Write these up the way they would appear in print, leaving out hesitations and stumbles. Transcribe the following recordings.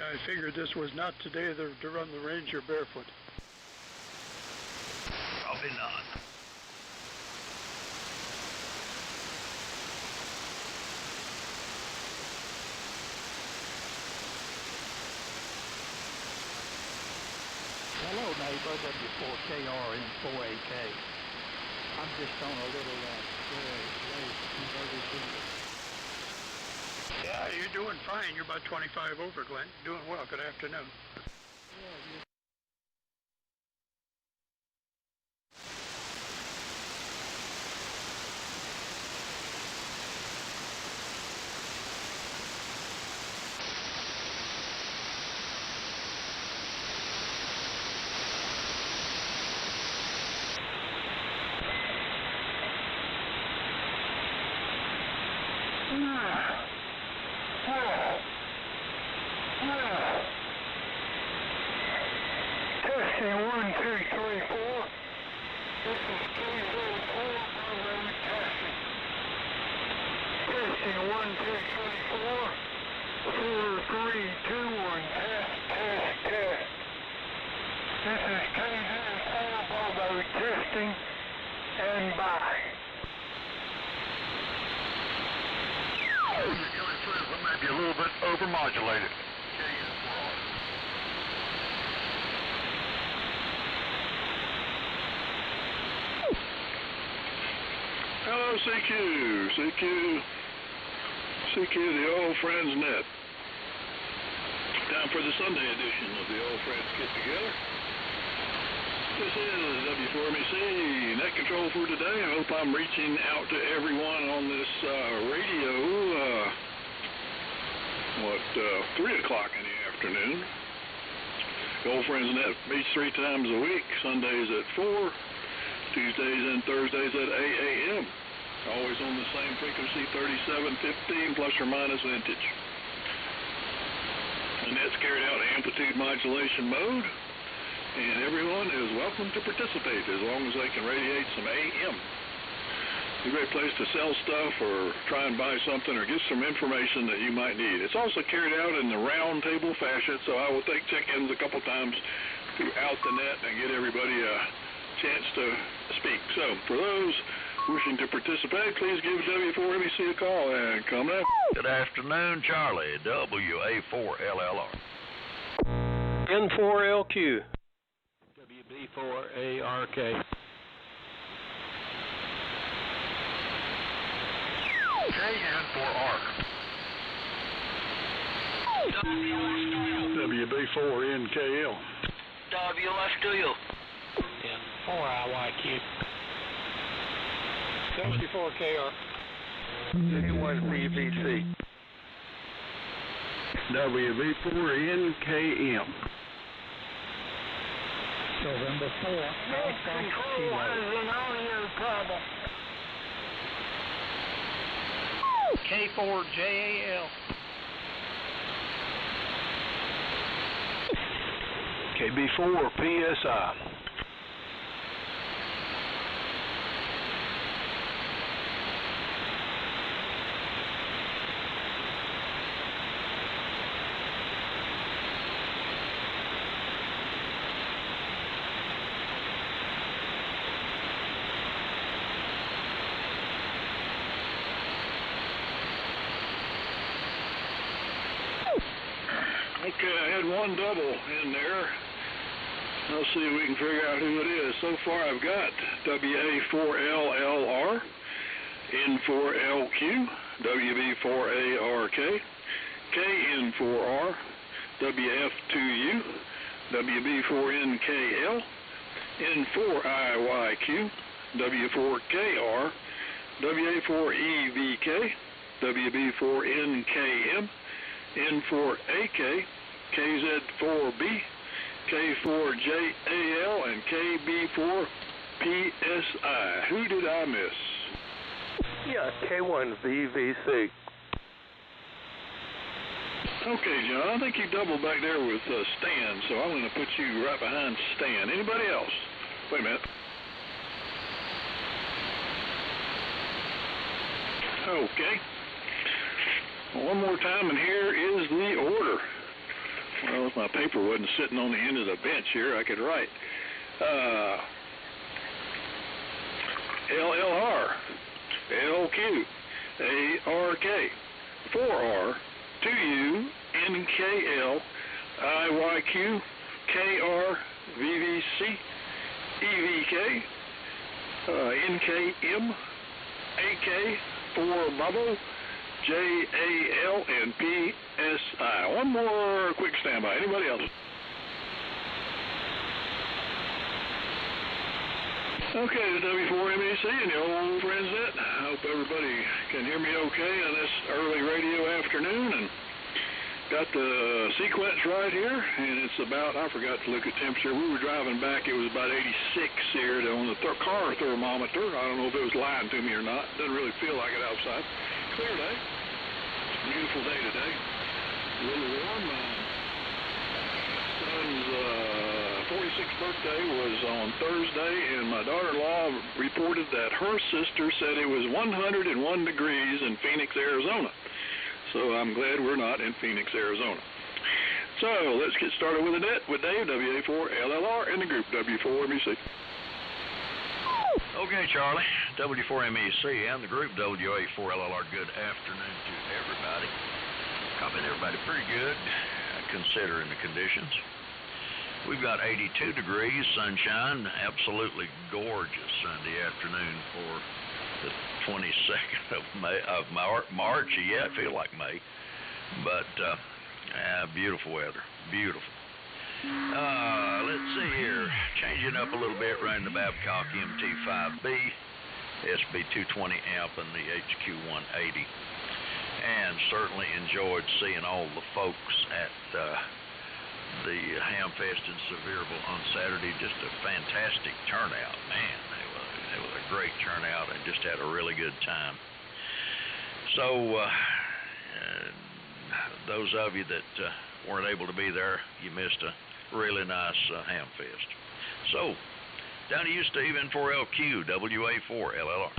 I figured this was not today to run the Ranger barefoot. Probably not. Hello, neighbor, W4KR and 4AK. I'm just on a little converted diesel. Yeah, you're doing fine. You're about 25 over, Glenn. Doing well. Good afternoon. Yeah, Testing 1, 2, 3, 4. This is K04 road testing. Testing 1, 2, 3, 4. 4, 3, 2, 1. Test. This is K04 road testing and bye. It might be a little bit overmodulated. Hello, CQ, the Old Friends Net. Time for the Sunday edition of the Old Friends Get Together. This is W4MEC Net Control for today. I hope I'm reaching out to everyone on this radio, 3 o'clock in the afternoon. The Old Friends Net meets 3 times a week, Sundays at 4, Tuesdays and Thursdays at 8 a.m. Always on the same frequency, 3715 plus or minus vintage. And that's carried out in amplitude modulation mode. And everyone is welcome to participate as long as they can radiate some AM. It's a great place to sell stuff or try and buy something or get some information that you might need. It's also carried out in the round table fashion, so I will take check-ins a couple times throughout the net and get everybody a chance to speak. So for those wishing to participate, please give W4MEC a call and come in. Good afternoon, Charlie, WA4LLR. N4LQ. WB4ARK. KN4R. WB4NKL. WF2U. And 4IYQ. W4KR. K1VVC. WB4NKM. November 4. Control has an audio problem. K4JAL. KB4PSI. Okay, I had one double in there. Let's see if we can figure out who it is. So far I've got WA4LLR, N4LQ, WB4ARK, KN4R, WF2U, WB4NKL, N4IYQ, W4KR, WA4EVK, WB4NKM, N4AK, KZ4B, K4JAL, and KB4PSI. Who did I miss? Yeah, K1VVC. Okay, John, I think you doubled back there with Stan, so I'm going to put you right behind Stan. Anybody else? Wait a minute. Okay. One more time, and here is the order. my paper wasn't sitting on the end of the bench here, I could write. LLR, LQ, ARK, 4R, 2U, NKL, IYQ, KR, VVC, EVK, NKM, AK, 4 Bravo, JAL, and PSI. One more quick standby. Anybody else? Okay, the W4MEC and the old friends net. I hope everybody can hear me okay on this early radio afternoon, and got the sequence right here, and it's about, I forgot to look at temperature. We were driving back, it was about 86 here on the car thermometer. I don't know if it was lying to me or not. Doesn't really feel like it outside. Clear day. Beautiful day today. A little warm. Son's 46th birthday was on Thursday, and my daughter-in-law reported that her sister said it was 101 degrees in Phoenix, Arizona. So I'm glad we're not in Phoenix, Arizona. So let's get started with the net with Dave, WA4LLR, and the group W4MEC. Okay, Charlie, W4MEC and the group WA4LLR, good afternoon to everybody. Copying everybody pretty good, considering the conditions. We've got 82 degrees, sunshine, absolutely gorgeous Sunday afternoon for the 22nd of March. Yeah, it feels like May, but beautiful weather, beautiful. Let's see here, changing up a little bit, running the Babcock MT5B, SB220 amp, and the HQ180, and certainly enjoyed seeing all the folks at the Hamfest in Sevierville on Saturday. Just a fantastic turnout, man. It was a great turnout, and just had a really good time. So those of you that weren't able to be there, you missed a really nice Hamfest. So down to you, Steve, N4LQ, WA4LLR.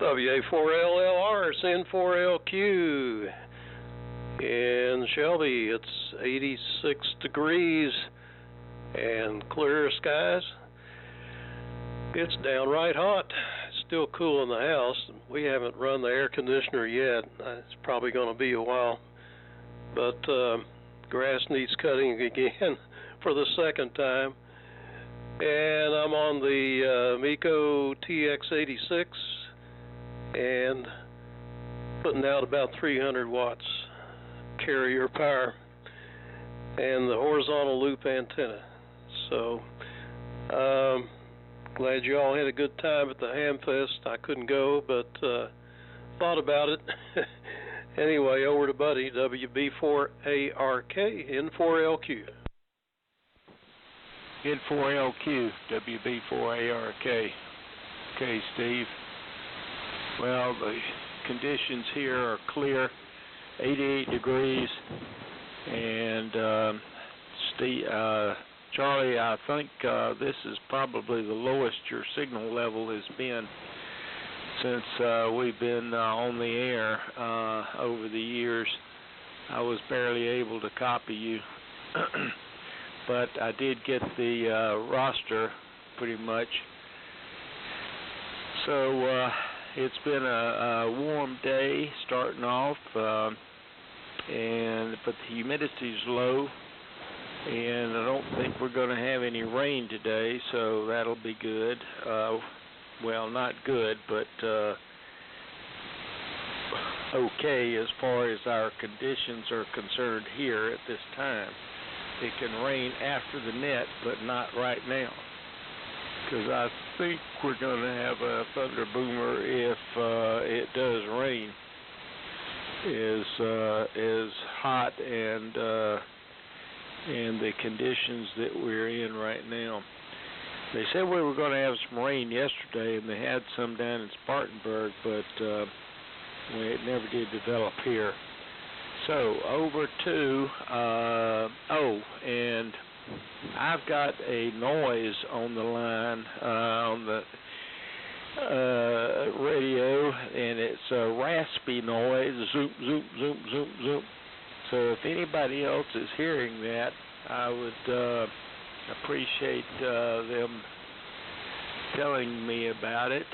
WA4LLR, it's N4LQ. In Shelby, it's 86 degrees and clear skies. It's downright hot. It's still cool in the house. We haven't run the air conditioner yet. It's probably going to be a while. But grass needs cutting again for the second time. And I'm on the Miko TX86 and putting out about 300 watts carrier power and the horizontal loop antenna. So glad you all had a good time at the Hamfest. I couldn't go, but thought about it. Anyway, over to Buddy, WB4ARK, N4LQ. N4LQ, WB4ARK. Okay, Steve. Well, the conditions here are clear, 88 degrees, and Charlie, I think this is probably the lowest your signal level has been since we've been on the air over the years. I was barely able to copy you, but I did get the roster pretty much. So it's been a warm day starting off, but the humidity's low, and I don't think we're going to have any rain today, so that'll be good. Well, not good, but okay as far as our conditions are concerned here at this time. It can rain after the net, but not right now, because I think we're going to have a thunder boomer if it does rain. Is hot and the conditions that we're in right now. They said we were going to have some rain yesterday, and they had some down in Spartanburg, but it never did develop here. So over to and I've got a noise on the line on the radio, and it's a raspy noise, zoom, zoom, zoom, zoom, zoom. So So if anybody else is hearing that, I would appreciate them telling me about it.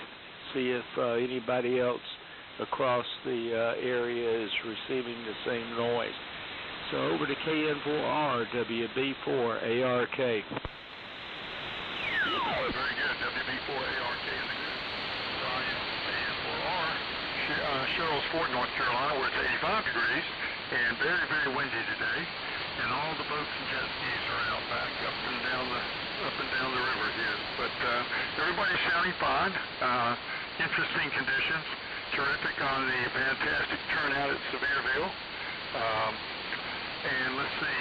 See if anybody else across the area is receiving the same noise. So over to KN4R, WB4ARK. Very good, WB4ARK in the group. KN4R, Cheryl's Fort, North Carolina, where it's 85 degrees and very, very windy today. And all the boats and jet skis are out back up and down the river here. But everybody's sounding fine. Interesting conditions. Terrific on the fantastic turnout at Sevierville. And let's see,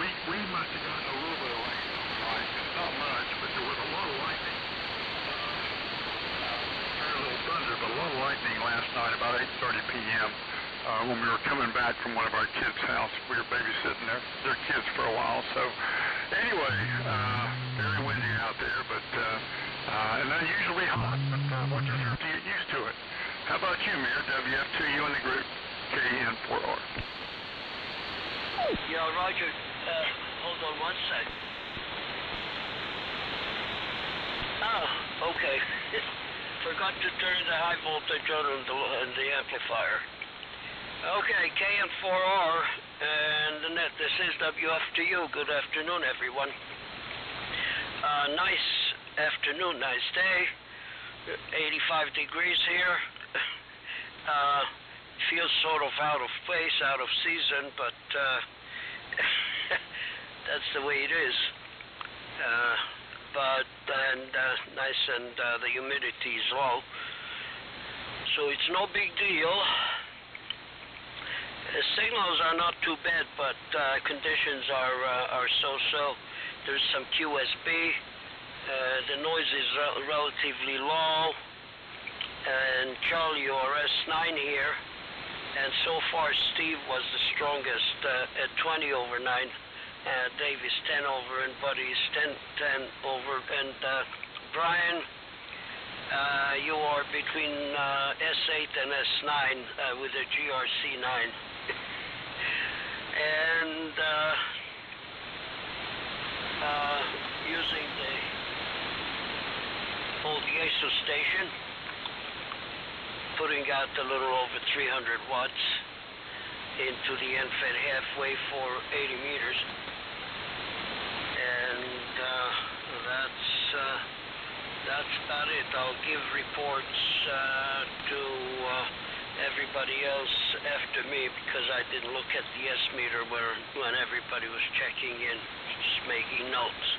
we must have gotten a little bit of lightning. Not much, but there was a lot of lightning. Very little thunder, but a lot of lightning last night about 8:30 p.m. When we were coming back from one of our kids' house. We were babysitting their kids for a while. So anyway, very windy out there, but and unusually hot. But we'll just have to get used to it. How about you, Mayor? WF2U in the group, KN4R. Yeah, Roger. Hold on one sec. Oh, okay. Forgot to turn the high voltage on in the amplifier. Okay, KN4R and the net. This is WF2U. Good afternoon, everyone. Nice afternoon, nice day. 85 degrees here. Feels sort of out of place, out of season, but that's the way it is. Nice, and the humidity is low, so it's no big deal. The signals are not too bad, but conditions are so-so. There's some QSB. The noise is relatively low. And Charlie, you're S9 here. And so far, Steve was the strongest at 20 over 9. Dave is 10 over, and Buddy is 10 over. And Brian, you are between S8 and S9 with a GRC 9. And using the old Yeso station, putting out a little over 300 watts into the NFET halfway for 80 meters. And that's about it. I'll give reports to everybody else after me, because I didn't look at the S meter when everybody was checking in, just making notes.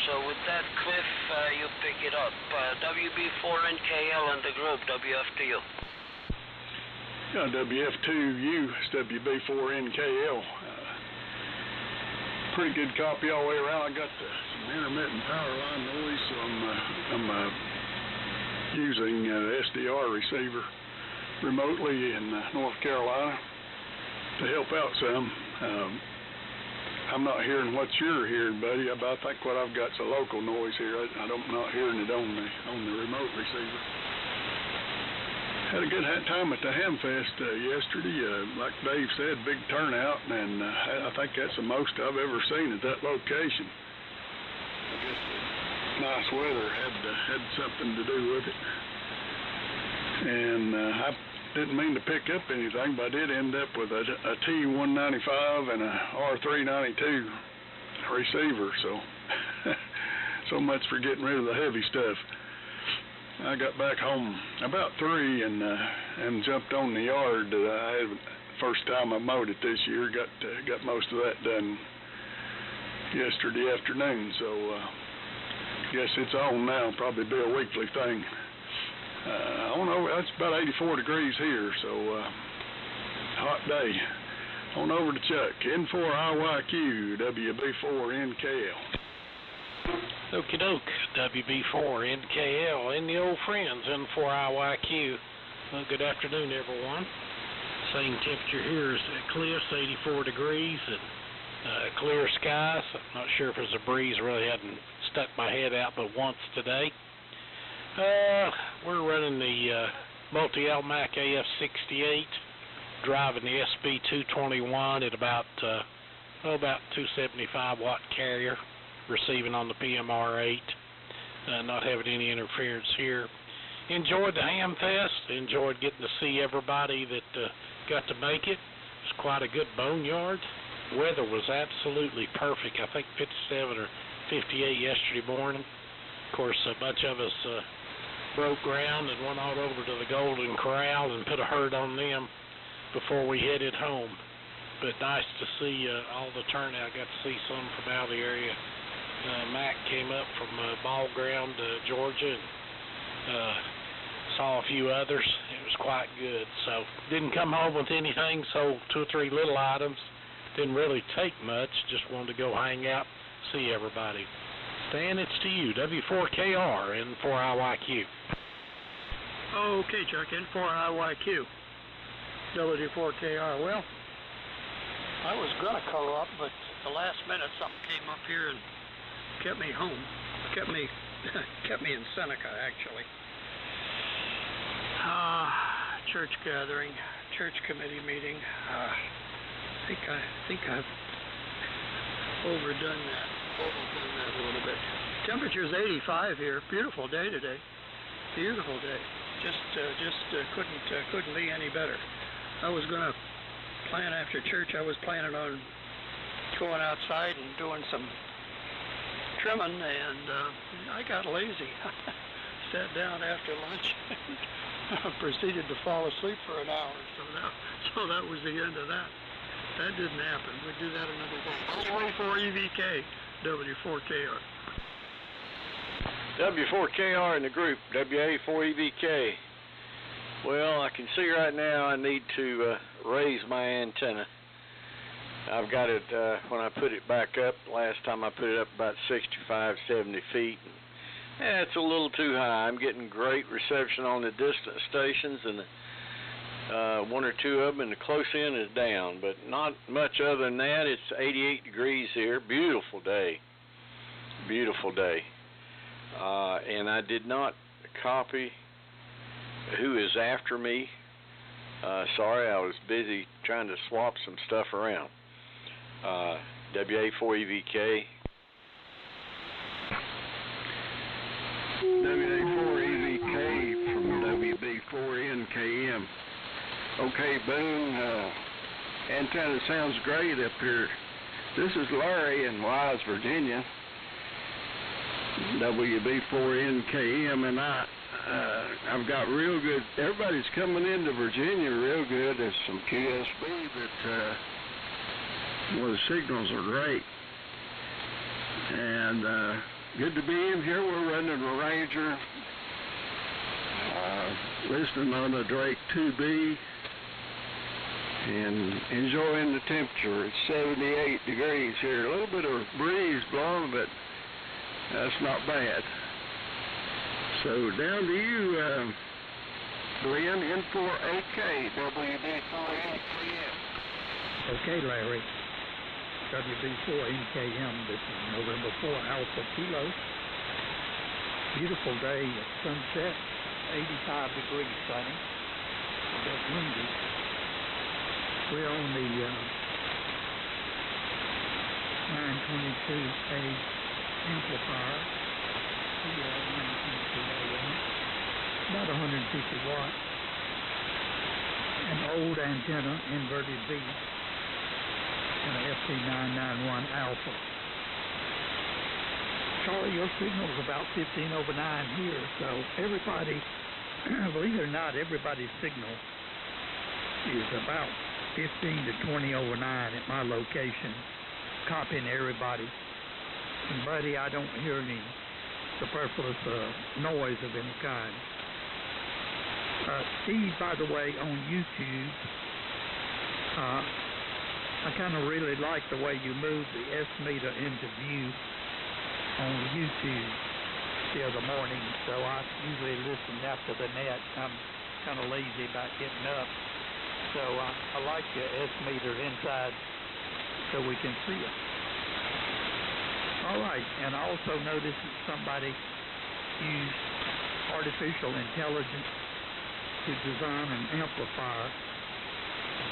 So with that, Cliff, you pick it up. WB4NKL and the group, WF2U. Yeah, WF2U is WB4NKL. Pretty good copy all the way around. I got some intermittent power line noise, so I'm using the SDR receiver remotely in North Carolina to help out some. I'm not hearing what you're hearing, buddy. I think what I've got is a local noise here. I'm not hearing it on the remote receiver. Had a good time at the Hamfest yesterday. Like Dave said, big turnout, and I think that's the most I've ever seen at that location. I guess the nice weather had something to do with it. And I didn't mean to pick up anything, but I did end up with a T195 and a R392 receiver, so much for getting rid of the heavy stuff. I got back home about 3 and jumped on the yard. I had first time I mowed it this year. Got most of that done yesterday afternoon, so guess it's on now. Probably be a weekly thing. I don't know, it's about 84 degrees here, so hot day. On over to Chuck, N4IYQ, WB4NKL. Okie doke, WB4NKL, and the old friends, N4IYQ. Well, good afternoon, everyone. Same temperature here as Cliff's, 84 degrees, and clear skies. I'm not sure if there's a breeze. Really hadn't stuck my head out but once today. We're running the multi-Almac AF68 driving the SB221 at about 275 watt carrier, receiving on the PMR8, not having any interference here. Enjoyed the Ham Fest, enjoyed getting to see everybody that got to make it. It was quite a good boneyard. Weather was absolutely perfect. I think 57 or 58 yesterday morning. Of course, a bunch of us broke ground and went out over to the Golden Corral and put a herd on them before we headed home. But nice to see all the turnout. Got to see some from out of the area. Mac came up from Ball Ground, Georgia, and saw a few others. It was quite good. So didn't come home with anything. Sold 2 or 3 little items. Didn't really take much. Just wanted to go hang out, see everybody. Stan, it's to you. W4KR and 4IYQ. Okay, Chuck, in 4IYQ. W4KR. Well, I was going to call up, but the last minute something came up here and kept me home. Kept me in Seneca, actually. Church gathering, church committee meeting. I think I've overdone that a little bit. Temperature's 85 here. Beautiful day today. Beautiful day. Just couldn't be any better. I was gonna plan after church. I was planning on going outside and doing some trimming, and I got lazy. Sat down after lunch and proceeded to fall asleep for an hour. So that was the end of that. That didn't happen. We'll do that another day. W4EVK, W4KR. W4KR in the group, WA4EVK. Well, I can see right now I need to raise my antenna. I've got it, when I put it back up, last time I put it up about 65, 70 feet. It's a little too high. I'm getting great reception on the distant stations, and 1 or 2 of them, and the close end is down, but not much other than that. It's 88 degrees here. Beautiful day. Beautiful day. And I did not copy who is after me. Sorry, I was busy trying to swap some stuff around. WA4EVK. WA4EVK from WB4NKM. Okay, Boone, antenna sounds great up here. This is Larry in Wise, Virginia. WB4NKM, and I've got real good. Everybody's coming into Virginia real good. There's some QSB that well, the signals are great, and good to be in here. We're running a Ranger, listening on the Drake 2B, and enjoying the temperature. It's 78 degrees here. A little bit of breeze blowing, but that's not bad. So down to you, Glenn, N4AK, WB4NKM. Okay, Larry. WB4NKM, this is November 4 Alpha Kilo. Beautiful day at sunset, 85 degrees sunny, a bit windy. We're on the 922A amplifier, PL 922 AM, about 150 watts. An old antenna, inverted V, and a FT991 Alpha. Charlie, your signal's about 15 over 9 here, so everybody, believe it or not, everybody's signal is about 15 to 20 over 9 at my location, copying everybody. And buddy, I don't hear any superfluous noise of any kind. Steve, by the way, on YouTube, I kind of really like the way you moved the S-meter into view on YouTube the other morning, so I usually listen after the net. I'm kind of lazy about getting up, so I like the S-meter inside so we can see it. All right, and I also noticed that somebody used artificial intelligence to design an amplifier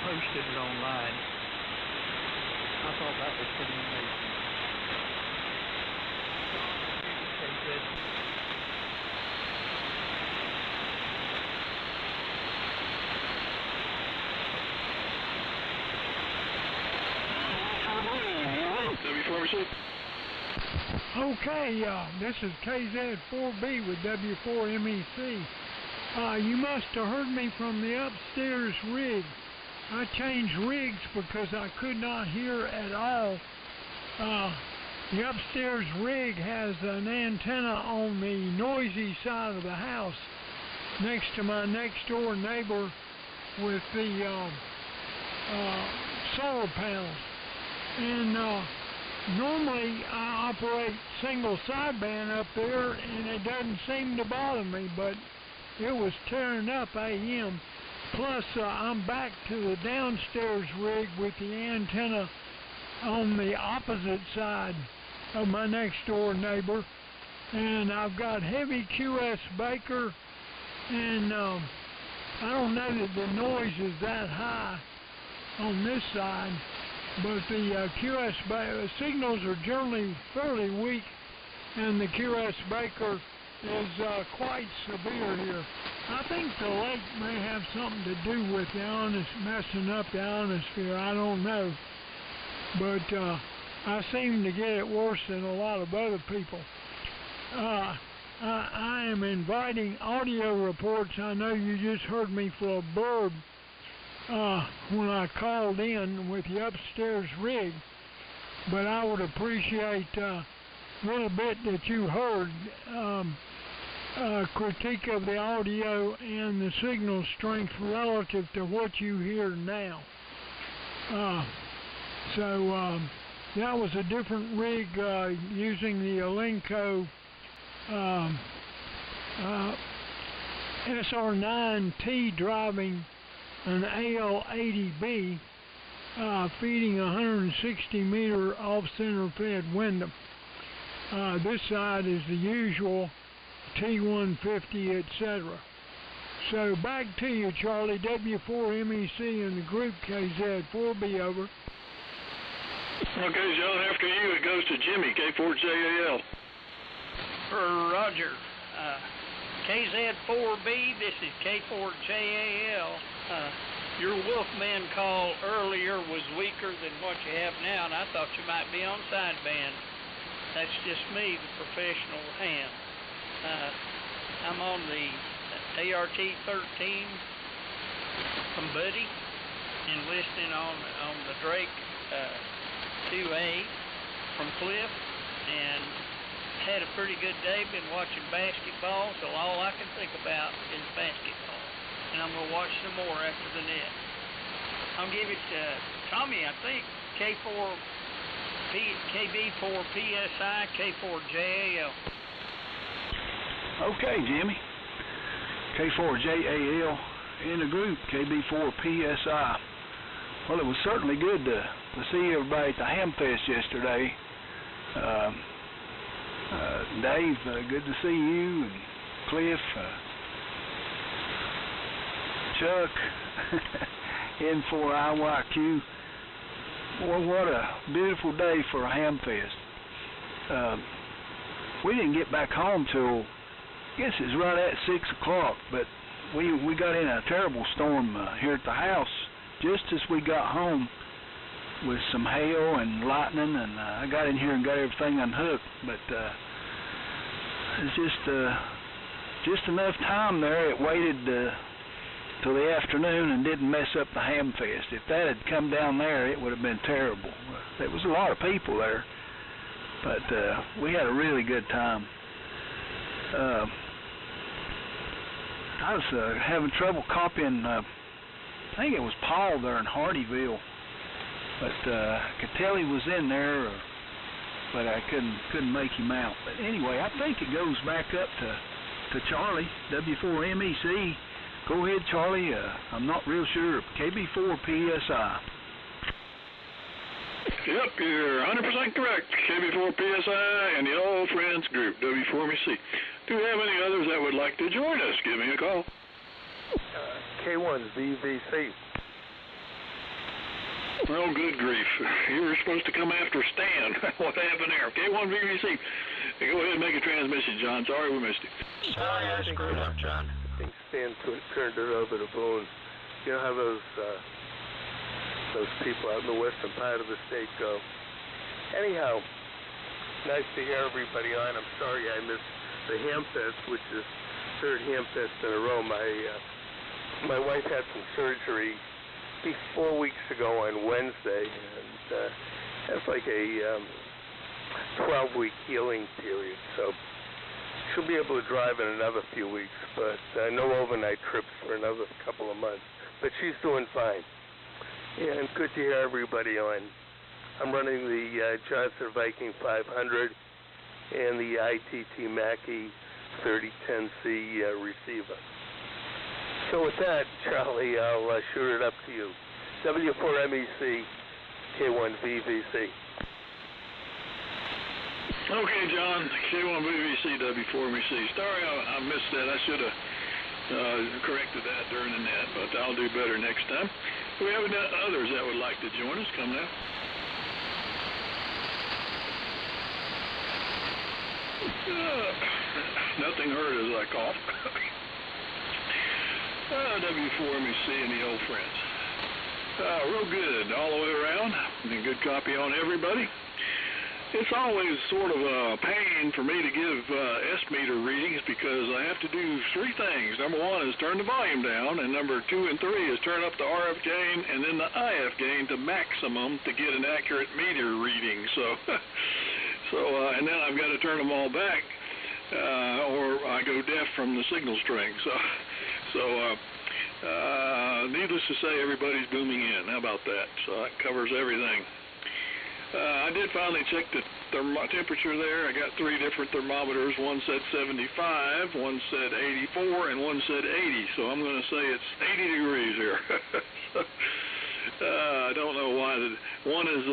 posted it online. I thought that was pretty amazing. Okay, this is KZ4B with W4MEC. You must have heard me from the upstairs rig. I changed rigs because I could not hear at all. The upstairs rig has an antenna on the noisy side of the house next to my next door neighbor with the solar panels. And normally I operate single sideband up there and it doesn't seem to bother me, but it was tearing up AM. Plus I'm back to the downstairs rig with the antenna on the opposite side of my next door neighbor, and I've got heavy QS Baker, and I don't know that the noise is that high on this side, but the QS signals are generally fairly weak, and the QS Baker is quite severe here. I think the lake may have something to do with the messing up the ionosphere. I don't know, but I seem to get it worse than a lot of other people. I am inviting audio reports. I know you just heard me for a blurb when I called in with the upstairs rig, but I would appreciate a little bit that you heard, critique of the audio and the signal strength relative to what you hear now. That was a different rig using the Alinco SR9T driving an AL80B feeding 160 meter off-center fed Wyndham. This side is the usual T150, etc. So back to you, Charlie. W4MEC in the group KZ4B, over. Okay, John, after you it goes to Jimmy, K4JAL. Roger. KZ4B, this is K4JAL. Your Wolfman call earlier was weaker than what you have now, and I thought you might be on sideband. That's just me, the professional ham. I'm on the ART-13 from Buddy and listening on the Drake 2A from Cliff, and had a pretty good day. Been watching basketball, so all I can think about is basketball, and I'm going to watch some more after the net. I'll give it to Tommy, I think, KB4PSI, K4JAL. Okay, Jimmy. K4JAL in the group, KB4PSI. Well, it was certainly good to see everybody at the Hamfest yesterday. Dave, good to see you, and Cliff, Chuck, N4IYQ. Well, what a beautiful day for a Hamfest. We didn't get back home till, I guess it's right at 6 o'clock, but we got in a terrible storm here at the house just as we got home with some hail and lightning, and I got in here and got everything unhooked, but it's just enough time there. It waited till the afternoon and didn't mess up the Hamfest. If that had come down there, it would have been terrible. There was a lot of people there, but we had a really good time. I was having trouble copying, I think it was Paul there in Hardyville, but I could tell he was in there, but I couldn't make him out. But anyway, I think it goes back up to Charlie, W4MEC. Go ahead, Charlie. I'm not real sure. KB4PSI. Yep, you're 100% correct. KB4PSI and the Old Friends Group, W4MEC. Do you have any others that would like to join us? Give me a call. K1's VVC. Well, good grief. You were supposed to come after Stan. What happened there? K1VVC. Go ahead and make a transmission, John. Sorry we missed it. Sorry, I screwed up, John. I think Stan turned it over to Boone. You know how those people out in the western part of the state go. Anyhow, nice to hear everybody on. I'm sorry I missed the Hamfest, which is third Hamfest in a row. My wife had some surgery 4 weeks ago on Wednesday, and that's like a 12-week healing period. So she'll be able to drive in another few weeks, but no overnight trips for another couple of months. But she's doing fine. And good to hear everybody on. I'm running the Johnson Viking 500 and the ITT Mackie 3010C receiver. So with that, Charlie, I'll shoot it up to you. W4MEC, K1VVC. Okay, John, K1VVC, W4MEC. Sorry I missed that. I should have corrected that during the net, but I'll do better next time. We have others that would like to join us. Come now. Nothing hurt as I cough. W4MEC and the old friends. Real good all the way around. And good copy on everybody. It's always sort of a pain for me to give S-meter readings because I have to do three things. Number one is turn the volume down, and number 2 and 3 is turn up the RF gain and then the IF gain to maximum to get an accurate meter reading. And then I've got to turn them all back, or I go deaf from the signal string. Needless to say, everybody's booming in. How about that? So that covers everything. I did finally check the temperature there. I got 3 different thermometers. One said 75, one said 84, and one said 80. So I'm going to say it's 80 degrees here. I don't know why. One is,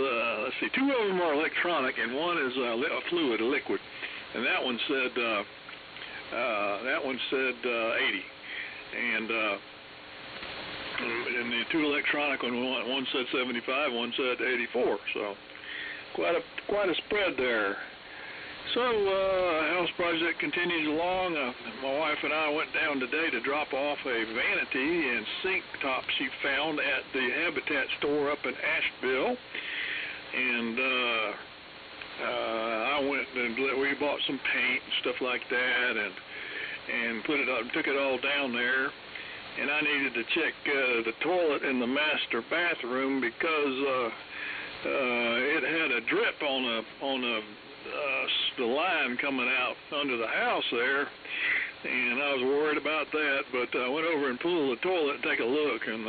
let's see, 2 of them are electronic, and one is a fluid, a liquid. And that one said 80. And the 2 electronic one said 75, one said 84. So quite a spread there. So house project continues along. My wife and I went down today to drop off a vanity and sink top she found at the Habitat store up in Asheville. And I went and we bought some paint and stuff like that, and put it up, took it all down there. And I needed to check the toilet in the master bathroom because it had a drip on the line coming out under the house there, and I was worried about that. But I went over and pulled the toilet and take a look, and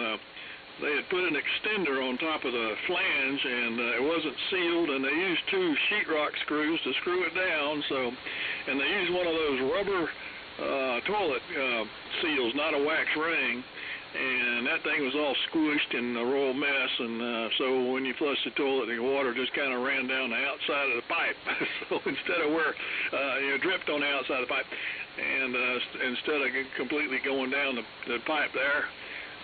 they had put an extender on top of the flange, and it wasn't sealed, and they used 2 sheetrock screws to screw it down. And they used one of those rubber toilet seals, not a wax ring, and that thing was all squished and a royal mess, and so when you flushed the toilet, the water just kind of ran down the outside of the pipe. So instead of where dripped on the outside of the pipe, and instead of completely going down the pipe there.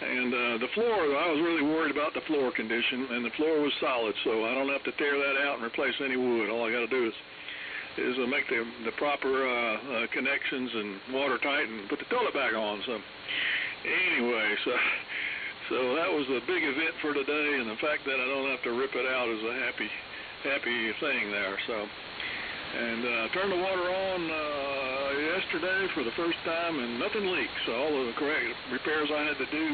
And the floor, I was really worried about the floor condition, and the floor was solid, so I don't have to tear that out and replace any wood. All I got to do is make the proper connections and watertight and put the toilet back on. So anyway, so that was a big event for today, and the fact that I don't have to rip it out is a happy thing there. So, and turned the water on yesterday for the first time, and nothing leaked. So all of the correct repairs I had to do,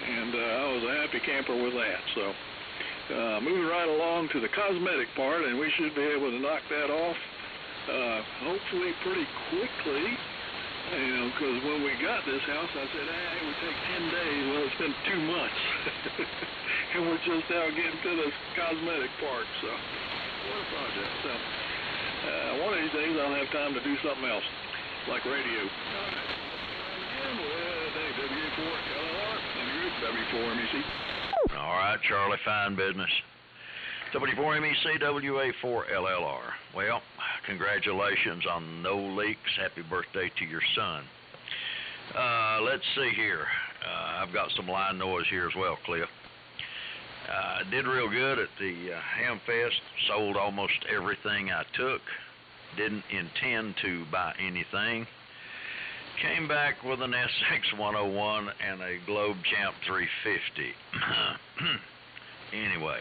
and I was a happy camper with that. So moving right along to the cosmetic part, and we should be able to knock that off hopefully pretty quickly. Because when we got this house, I said, it would take 10 days. Well, it's been 2 months. And we're just now getting to the cosmetic part. So what a project. So one of these days I'll have time to do something else, like radio. All right. Again with W4LLR and W4MEC. All right, Charlie, fine business. W4MEC, WA4LLR. Well, congratulations on no leaks. Happy birthday to your son. Let's see here. I've got some line noise here as well, Cliff. Did real good at the Ham Fest. Sold almost everything I took. Didn't intend to buy anything. Came back with an SX 101 and a Globe Champ 350. Anyway,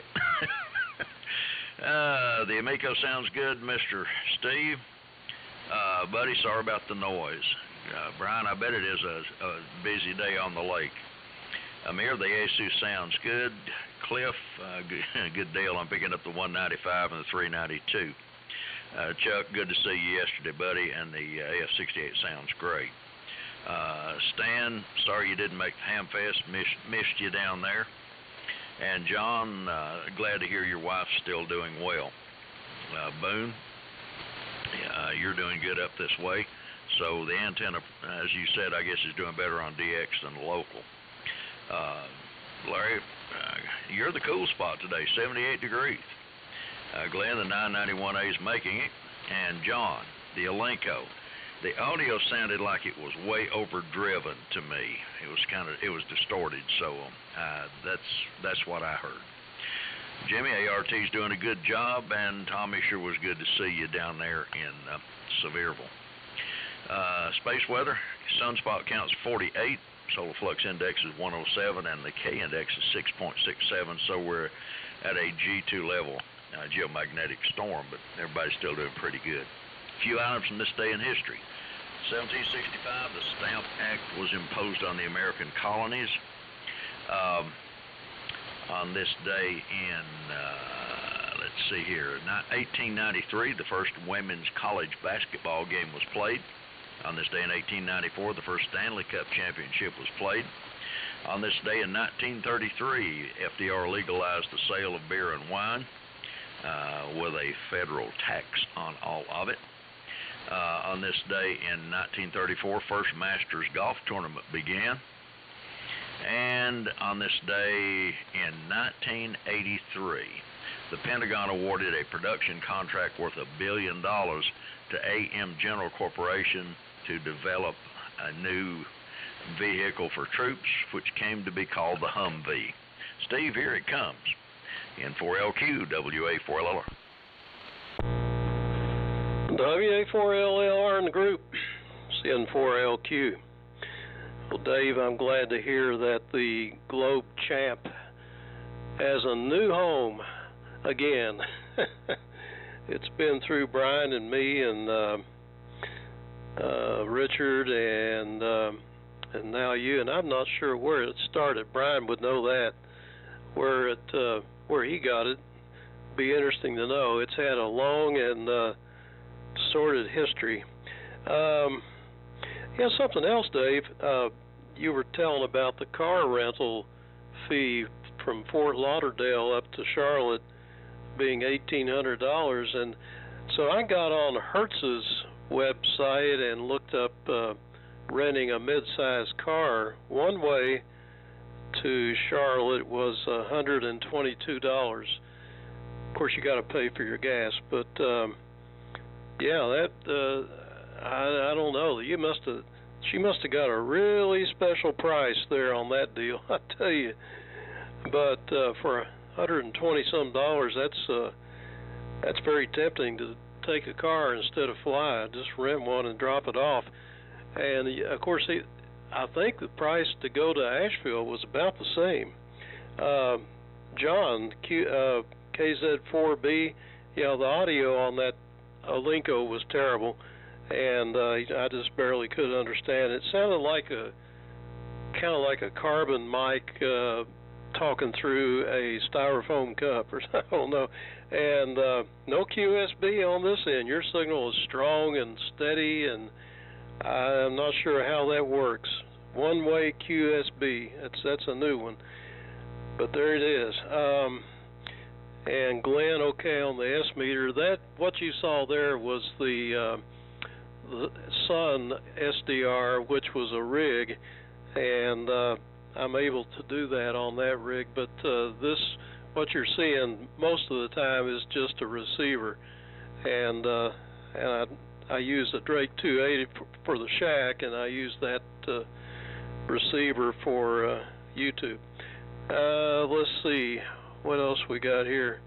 the Amico sounds good, Mr. Steve. Buddy, sorry about the noise. Brian, I bet it is a busy day on the lake. Amir, the Asu sounds good. Cliff, good deal. I'm picking up the 195 and the 392. Chuck, good to see you yesterday, buddy, and the AF68 sounds great. Stan, sorry you didn't make the Ham Fest. Missed you down there. And John, glad to hear your wife's still doing well. Boone, you're doing good up this way. So the antenna, as you said, I guess is doing better on DX than the local. Larry, you're the cool spot today, 78 degrees. Glenn, the 991A is making it. And John, the Alenco. The audio sounded like it was way overdriven to me. It was distorted, so that's what I heard. Jimmy, ART's doing a good job, and Tommy, sure was good to see you down there in Sevierville. Space weather, sunspot counts 48, solar flux index is 107, and the K index is 6.67, so we're at a G2 level geomagnetic storm, but everybody's still doing pretty good. A few items from this day in history. 1765, the Stamp Act was imposed on the American colonies. On this day in, let's see here, 1893, the first women's college basketball game was played. On this day in 1894, the first Stanley Cup championship was played. On this day in 1933, FDR legalized the sale of beer and wine with a federal tax on all of it. On this day in 1934, first Masters golf tournament began. And on this day in 1983, the Pentagon awarded a production contract worth $1 billion to AM General Corporation to develop a new vehicle for troops, which came to be called the Humvee. Steve, here it comes. N4LQ, WA4LR. WA4LR in the group, N4LQ. Well, Dave, I'm glad to hear that the Globe Champ has a new home again. It's been through Brian and me and Richard and now you, and I'm not sure where it started. Brian would know that, where he got it. Be interesting to know. It's had a long and sordid history. Yeah, something else, Dave. You were telling about the car rental fee from Fort Lauderdale up to Charlotte being $1,800, and so I got on Hertz's website and looked up renting a mid-sized car. One way to Charlotte was $122. Of course, you got to pay for your gas, but yeah, that I don't know. She must have got a really special price there on that deal, I tell you. But for $120-some, that's very tempting to take a car instead of fly. Just rent one and drop it off. And of course, I think the price to go to Asheville was about the same. John, KZ4B, the audio on that Alenco was terrible, and I just barely could understand it. It sounded like kind of like a carbon mic talking through a styrofoam cup, or I don't know. And no QSB on this end. Your signal is strong and steady, and I'm not sure how that works. One-way QSB. That's a new one, but there it is. And Glenn, okay, on the S meter, what you saw there was the Sun SDR, which was a rig, and I'm able to do that on that rig. But what you're seeing most of the time is just a receiver, and I use a Drake 280 for the shack, and I use that receiver for YouTube. Let's see. what else we got here?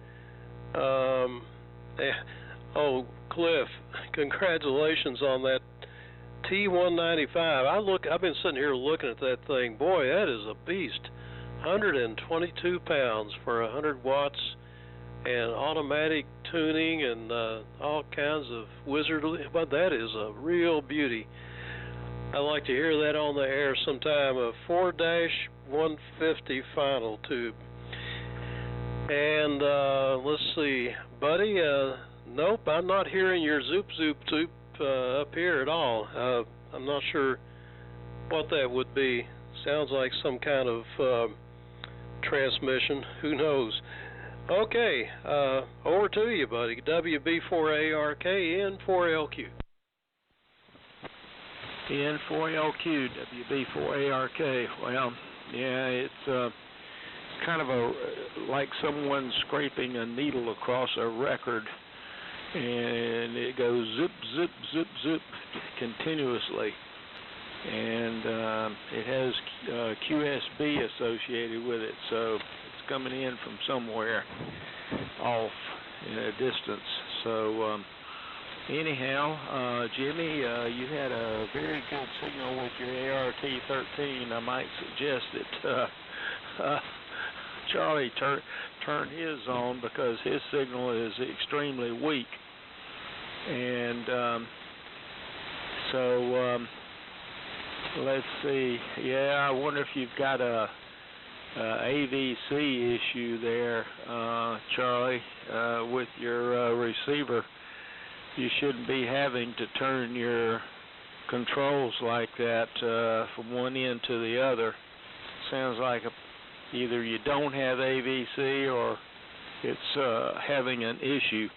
Oh, Cliff, congratulations on that T195. I've been sitting here looking at that thing. Boy, that is a beast. 122 pounds for 100 watts and automatic tuning and all kinds of wizardly. But that is a real beauty. I'd like to hear that on the air sometime. A 4-150 final tube. And let's see, buddy. Nope, I'm not hearing your zoop up here at all. I'm not sure what that would be. Sounds like some kind of transmission. Who knows? Okay, over to you, buddy. WB4ARK, N4LQ. N4LQ, WB4ARK. Well, yeah, it's kind of like someone scraping a needle across a record, and it goes zip, zip, zip, zip continuously. And it has QSB associated with it, so it's coming in from somewhere off in a distance. So anyhow, Jimmy, you had a very good signal with your ART-13. I might suggest that Charlie turn his on, because his signal is extremely weak. And so let's see. Yeah, I wonder if you've got a AVC issue there, Charlie, with your receiver. You shouldn't be having to turn your controls like that from one end to the other. Sounds like either you don't have AVC or it's having an issue.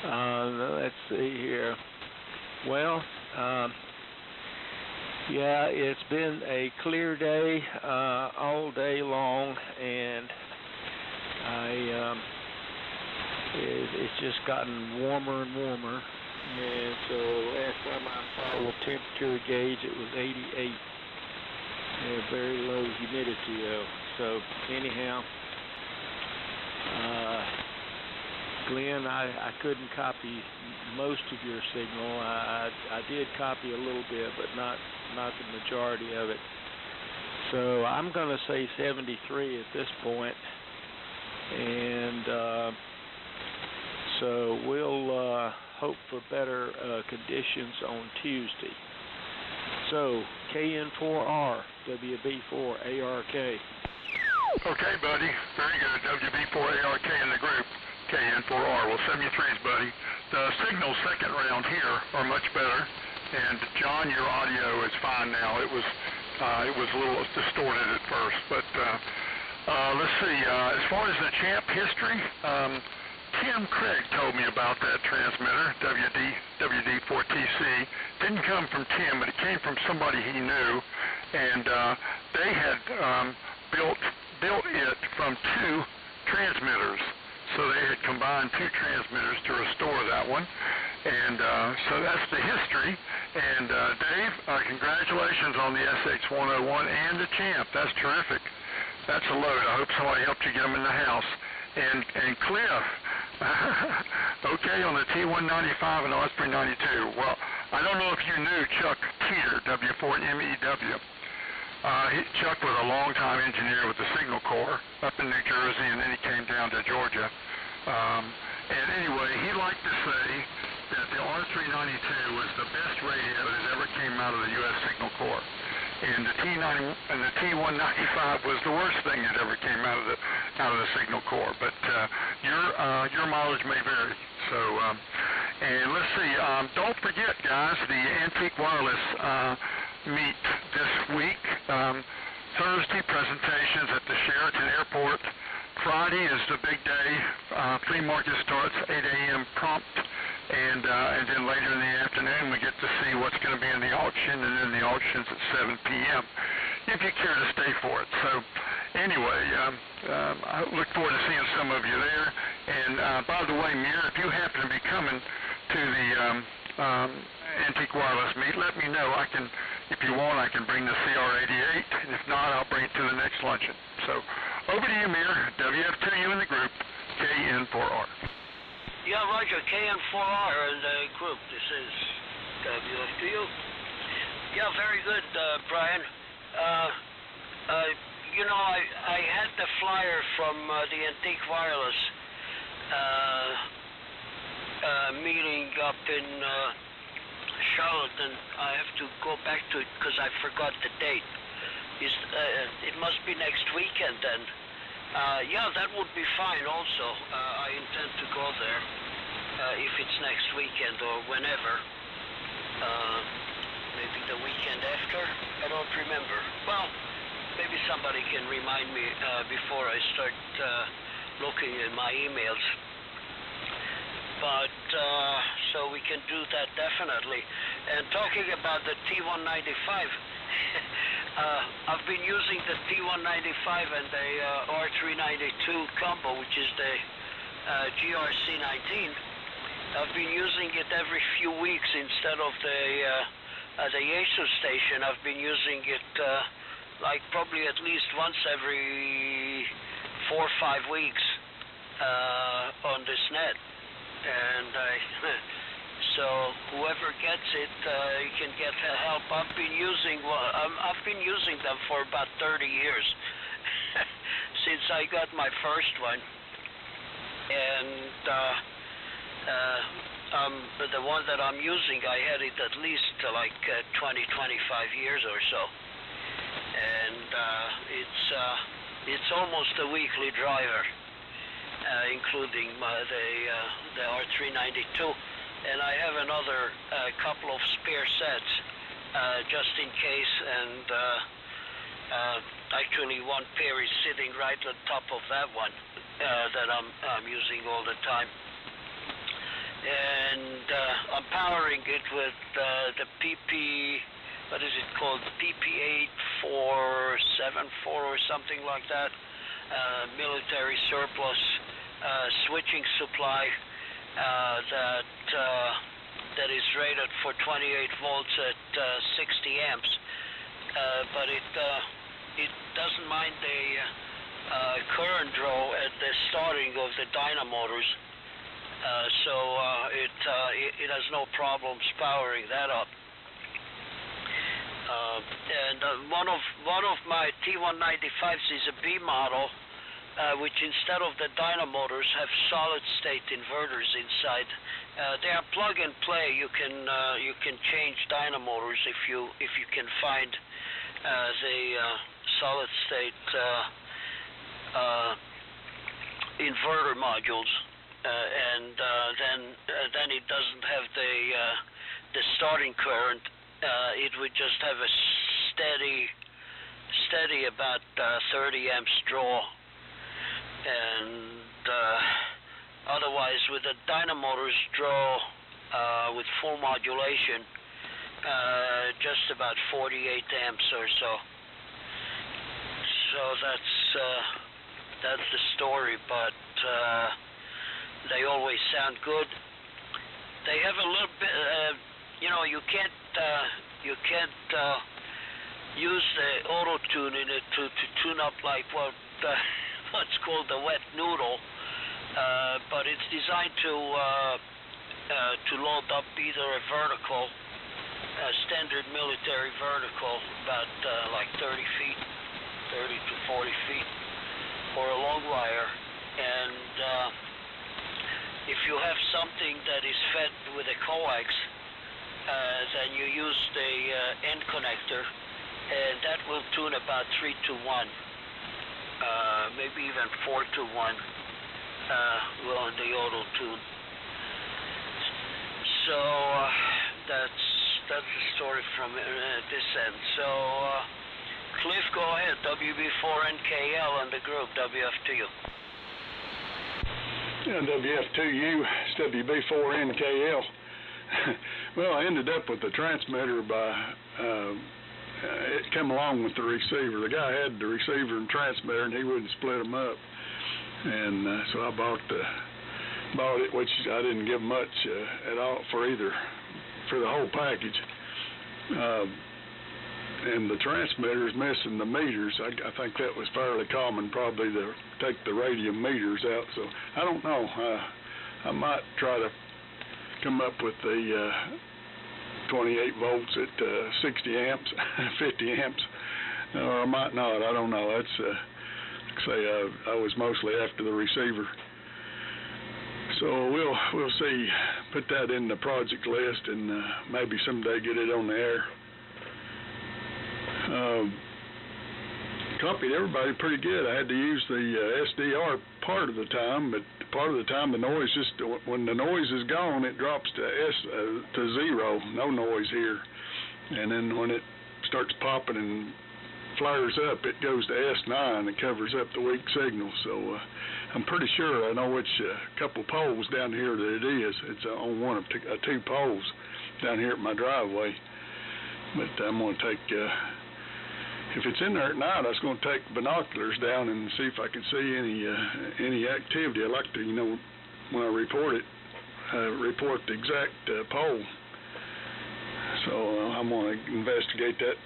Let's see here. Well, yeah, it's been a clear day all day long, and it's just gotten warmer and warmer. And so last time I saw the temperature gauge, it was 88. Very low humidity though. So anyhow, Glenn, I couldn't copy most of your signal. I did copy a little bit, but not the majority of it. So I'm going to say 73 at this point, and so we'll hope for better conditions on Tuesday. So KN4R, WB4ARK. Okay, buddy. Very good. WB4ARK in the group. KN4R. Well, 73s, buddy. The signals second round here are much better. And John, your audio is fine now. It was a little distorted at first, but let's see. As far as the champ history, Tim Craig told me about that transmitter, WD4TC. Didn't come from Tim, but it came from somebody he knew, and they had built it from two transmitters. So they had combined two transmitters to restore that one, and so that's the history. And Dave, congratulations on the SX101 and the champ. That's terrific. That's a load. I hope somebody helped you get them in the house. And Cliff, okay, on the T195 and OS392. Well, I don't know if you knew Chuck Teeter, W4MEW. Chuck was a long-time engineer with the Signal Corps up in New Jersey, and then he came down to Georgia. And anyway, he liked to say that the R392 was the best radio that ever came out of the U.S. Signal Corps. And the T195 was the worst thing that ever came out of the Signal Corps. But your mileage may vary. So, and let's see. Don't forget, guys, the Antique Wireless meet this week. Thursday presentations at the Sheraton Airport. Friday is the big day. Flea market starts 8 a.m. prompt. And then later in the afternoon, we get to see what's going to be in the auction, and then the auction's at 7 p.m. if you care to stay for it. So anyway, I look forward to seeing some of you there. And by the way, Mir, if you happen to be coming to the Antique Wireless meet, let me know. If you want, I can bring the CR88, and if not, I'll bring it to the next luncheon. So Over to you, Mir. WF2U in the group, KN4R. Yeah, Roger, KN4R in the group. This is WF2U. Yeah, very good, Brian. You know, I had the flyer from the Antique Wireless meeting up in Charlotte, and I have to go back to it because I forgot the date. It must be next weekend then. Yeah, that would be fine also. I intend to go there if it's next weekend or whenever. Maybe the weekend after? I don't remember. Well, maybe somebody can remind me before I start looking at my emails. But, so we can do that definitely. And talking about the T195, I've been using the T195 and the R392 combo, which is the GRC19. I've been using it every few weeks instead of the ASUS station. I've been using it like probably at least once every 4 or 5 weeks on this net. And so whoever gets it, you can get help. I've been using them for about 30 years since I got my first one, and the one that I'm using, I had it at least like 20, 25 years or so, and it's almost a weekly driver. Including the R392, and I have another couple of spare sets just in case, and actually one pair is sitting right on top of that one that I'm using all the time, and I'm powering it with the what is it called, PP8474 or something like that, military surplus switching supply that is rated for 28 volts at 60 amps, but it doesn't mind the current draw at the starting of the dynamotors, so it has no problems powering that up. And one of my T195s is a B model, which instead of the dynamotors have solid-state inverters inside. They are plug and play. You can change dynamotors if you can find the solid-state inverter modules, and then it doesn't have the starting current. It would just have a steady about 30 amps draw, and otherwise with the dynamotors draw with full modulation just about 48 amps or so. So that's the story, but they always sound good. They have a little bit, you know, you can't use the auto tune in it to tune up like what's called the wet noodle, but it's designed to load up either a vertical, standard military vertical, about like 30 feet, 30 to 40 feet, or a long wire, and if you have something that is fed with a coax, then you use the end connector, and that will tune about 3 to 1, maybe even 4 to 1 on the auto tune. So that's the story from this end. So Cliff, go ahead. WB4NKL and the group WF2U. Yeah, WF2U, it's WB4NKL. Well, I ended up with the transmitter by, it came along with the receiver. The guy had the receiver and transmitter, and he wouldn't split them up. And so I bought it, which I didn't give much at all for the whole package. and the transmitter's missing the meters. I think that was fairly common, probably to take the radium meters out. So I don't know. I might try to come up with the 28 volts at 60 amps, 50 amps, or I might not. I don't know. That's like I say, I was mostly after the receiver. So we'll see. Put that in the project list and maybe someday get it on the air. Copied everybody pretty good. I had to use the SDR part of the time, but part of the time the noise just, when the noise is gone, it drops to zero, no noise here. And then when it starts popping and flares up, it goes to S9 and covers up the weak signal. So I'm pretty sure I know which couple poles down here that it is. It's on one of two poles down here at my driveway. But I'm going to take, if it's in there at night, I was going to take binoculars down and see if I can see any activity. I like to, you know, when I report it, report the exact pole. So I'm going to investigate that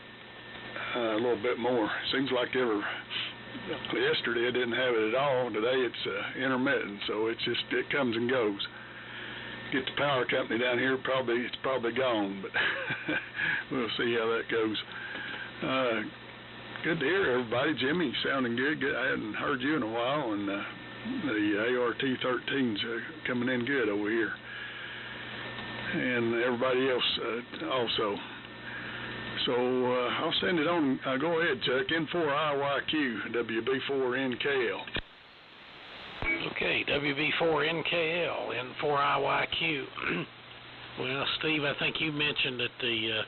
a little bit more. Seems like yesterday I didn't have it at all. Today it's intermittent, so it comes and goes. Get the power company down here, it's probably gone, but we'll see how that goes. Good to hear everybody. Jimmy, sounding good. I hadn't heard you in a while, and the ART-13's coming in good over here, and everybody else also. So I'll send it on. Go ahead, Chuck. N4IYQ, WB4NKL. Okay, WB4NKL, N4IYQ. Well, Steve, I think you mentioned that the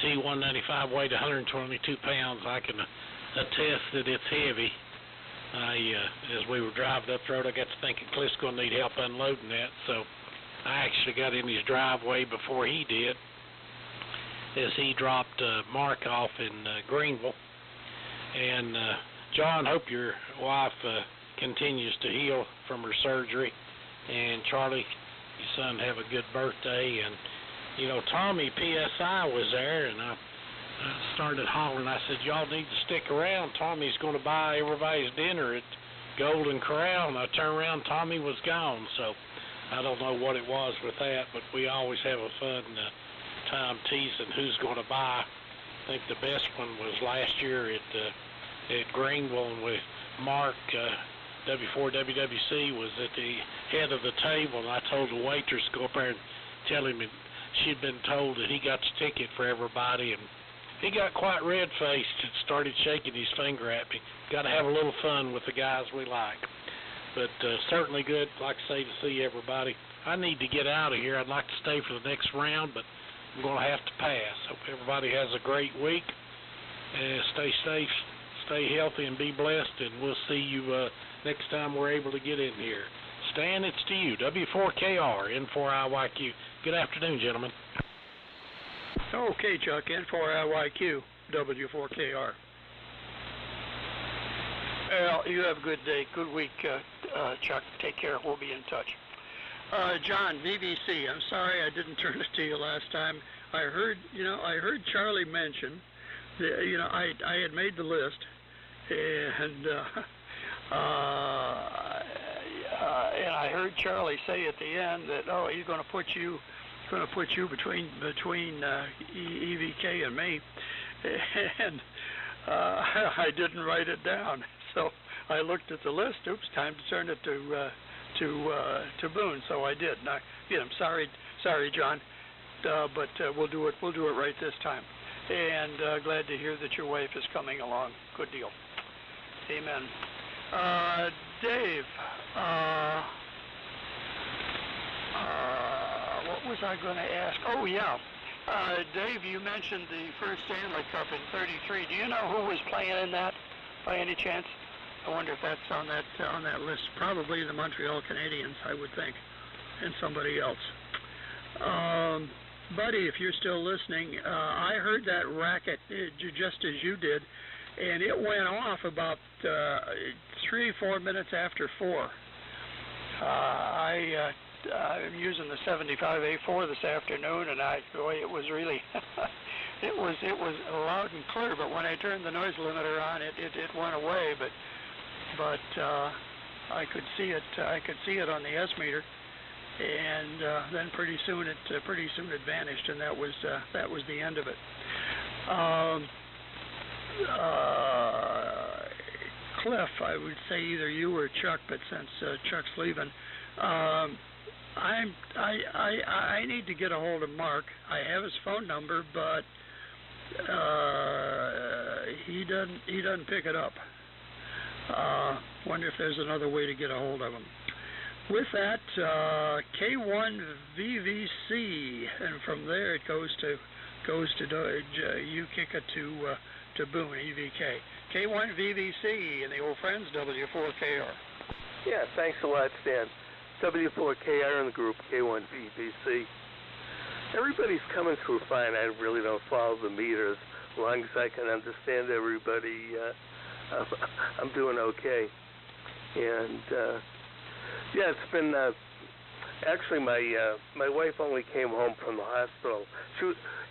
T195 weighed 122 pounds. I can attest that it's heavy. As we were driving up the road, I got to thinking Cliff's going to need help unloading that, so I actually got in his driveway before he did, as he dropped Mark off in Greenville. And John, hope your wife continues to heal from her surgery. And Charlie, your son, have a good birthday. And, you know, Tommy, PSI, was there, and I started hollering. I said, y'all need to stick around. Tommy's going to buy everybody's dinner at Golden Corral. And I turned around, Tommy was gone. So I don't know what it was with that, but we always have a fun time teasing who's going to buy. I think the best one was last year at Greenville, and with Mark, W4WWC was at the head of the table, and I told the waitress to go up there and tell him she'd been told that he got the ticket for everybody, and he got quite red-faced and started shaking his finger at me. Got to have a little fun with the guys we like. But certainly good, like I say, to see everybody. I need to get out of here. I'd like to stay for the next round, but I'm going to have to pass. Hope everybody has a great week. Stay safe, stay healthy, and be blessed, and we'll see you next time we're able to get in here. Stan, it's to you. W4KR, N4IYQ. Good afternoon, gentlemen. Okay, Chuck, N4IYQ, W4KR. Well, you have a good day, good week, Chuck. Take care. We'll be in touch. John, BBC. I'm sorry I didn't turn it to you last time. I heard Charlie mention, I had made the list, and I heard Charlie say at the end that he's going to put you between EVK and me, and I didn't write it down. So I looked at the list. Oops, time to turn it to Boone. So I did. Now, I'm sorry, John, but we'll do it right this time. And glad to hear that your wife is coming along. Good deal. Amen. Dave, what was I going to ask? Oh, yeah. Dave, you mentioned the first Stanley Cup in '33. Do you know who was playing in that, by any chance? I wonder if that's on that list. Probably the Montreal Canadiens, I would think, and somebody else. Buddy, if you're still listening, I heard that racket just as you did, and it went off about 3-4 minutes after 4. I'm using the 75A4 this afternoon, and boy, it was really, it was loud and clear. But when I turned the noise limiter on, it went away. But I could see it on the S meter, and then pretty soon it vanished, and that was the end of it. Cliff, I would say either you or Chuck, but since Chuck's leaving, I need to get a hold of Mark. I have his phone number, but he doesn't pick it up. Wonder if there's another way to get a hold of him. With that, K1VVC, and from there it goes to you kick it to Boone EVK. K1VVC and the old friends W4KR. Yeah, thanks a lot, Stan. W4KR in the group, K1VVC. Everybody's coming through fine. I really don't follow the meters. As long as I can understand everybody, I'm doing okay. And yeah, it's been actually my wife only came home from the hospital.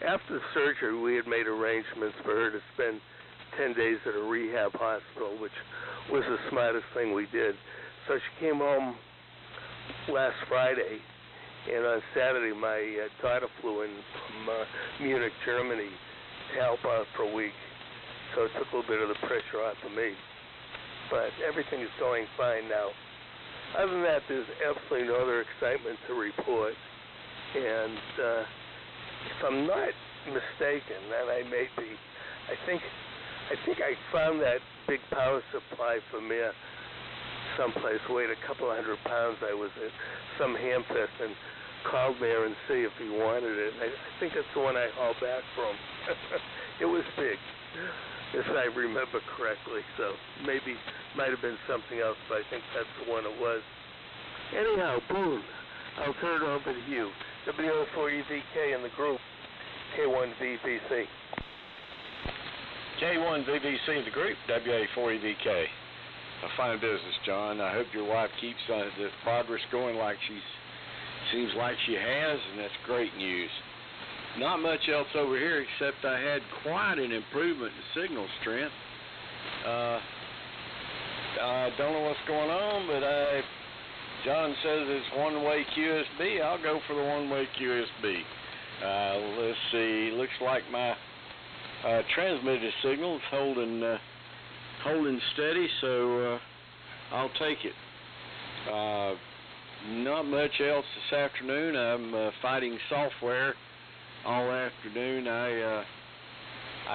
After the surgery, we had made arrangements for her to spend 10 days at a rehab hospital, which was the smartest thing we did. So she came home last Friday, and on Saturday my daughter flew in from Munich, Germany to help out for a week. So it took a little bit of the pressure off of me. But everything is going fine now. Other than that, there's absolutely no other excitement to report. And if I'm not mistaken, and I may be, I think I found that big power supply for me someplace, weighed a couple 100 pounds. I was at some hamfest and called there and see if he wanted it. I think that's the one I hauled back from. It was big, if I remember correctly. So maybe might have been something else, but I think that's the one it was. Anyhow, Boone, I'll turn it over to you. W04EVK in the group, K1VVC. K1VVC in the group, WA4EVK. A fine business, John. I hope your wife keeps the progress going like seems like she has, and that's great news. Not much else over here except I had quite an improvement in signal strength. I don't know what's going on, but John says it's one-way QSB. I'll go for the one-way QSB. Let's see. Looks like my transmitted signal is holding steady, so I'll take it. Not much else this afternoon. I'm fighting software all afternoon. I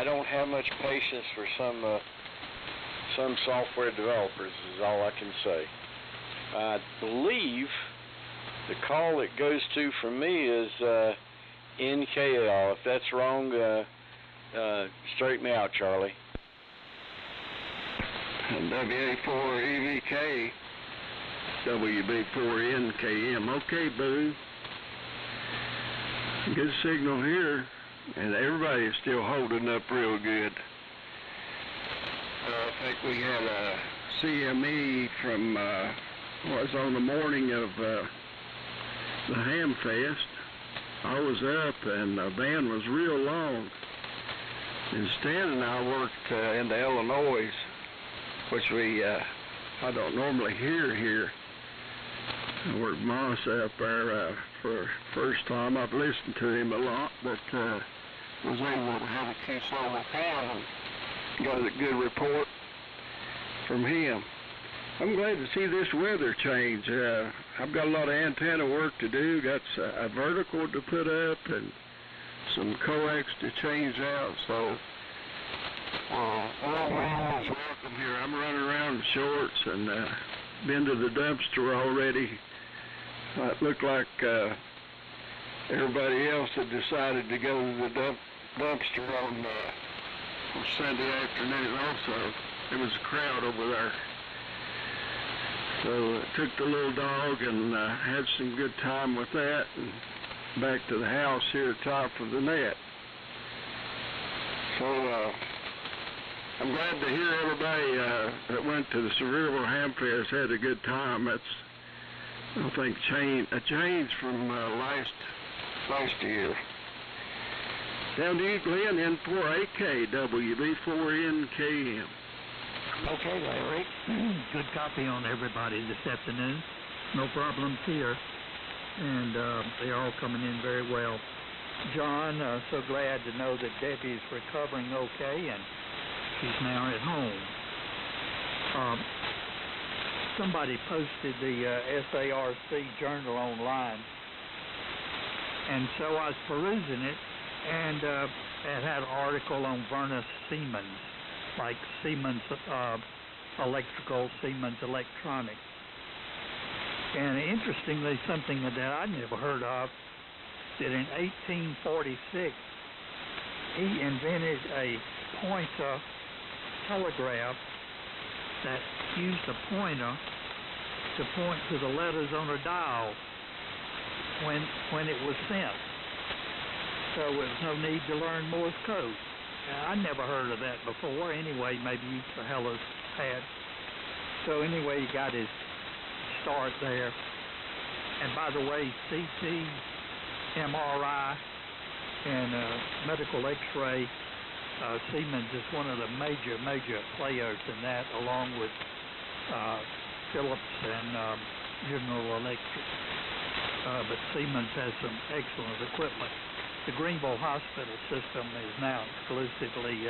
don't have much patience for some software developers, is all I can say. I believe the call that goes to from me is NKL. If that's wrong, straighten me out, Charlie. WA4EVK, WB4NKM. Okay, Boo. Good signal here, and everybody is still holding up real good. I think we had a CME from was on the morning of the Ham Fest. I was up, and the band was real long. And Stan and I worked into Illinois, which I don't normally hear here. I worked Moss up there for first time. I've listened to him a lot, but was able to have a QSO with him and got a good report from him. I'm glad to see this weather change. I've got a lot of antenna work to do. Got a vertical to put up and some coax to change out. So all is welcome here. I'm running around in shorts and been to the dumpster already. It looked like everybody else had decided to go to the dumpster on Sunday afternoon also. There was a crowd over there. So took the little dog and had some good time with that, and back to the house here at the top of the net. So I'm glad to hear everybody that went to the Sevierville Ham Fest had a good time. I think a change from last year. Down to you, Glenn, N4AK, WB4NKM. Okay, Larry. Good copy on everybody this afternoon. No problems here. And they're all coming in very well. John, so glad to know that Debbie's recovering okay and she's now at home. Somebody posted the SARC journal online, and so I was perusing it, and it had an article on Vernus Siemens, like Siemens Electrical, Siemens Electronic. And interestingly, something that I'd never heard of, that in 1846, he invented a pointer telegraph that used a pointer to point to the letters on a dial when it was sent. So there was no need to learn Morse code. I never heard of that before. Anyway, maybe you fellas had. So anyway, he got his start there. And by the way, CT, MRI, and medical X-ray, Siemens is one of the major players in that, along with Philips and General Electric. But Siemens has some excellent equipment. The Greenville Hospital system is now exclusively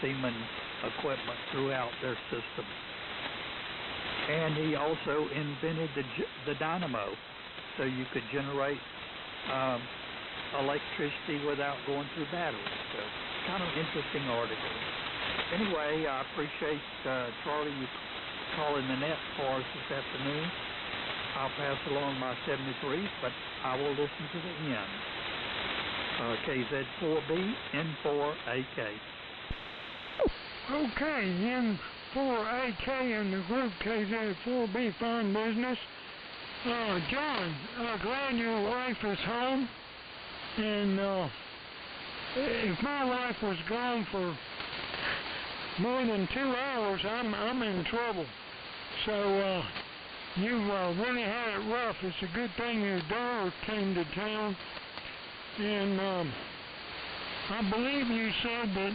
Siemens equipment throughout their system. And he also invented the dynamo, so you could generate electricity without going through batteries. So, kind of interesting article. Anyway, I appreciate Charlie you calling the net for us this afternoon. I'll pass along my 73s, but I will listen to the end. KZ4B, N4AK. Okay, N4AK and the group KZ4B, fine business. John, glad your wife is home. And if my wife was gone for more than 2 hours, I'm in trouble. So you really had it rough. It's a good thing your daughter came to town. And I believe you said that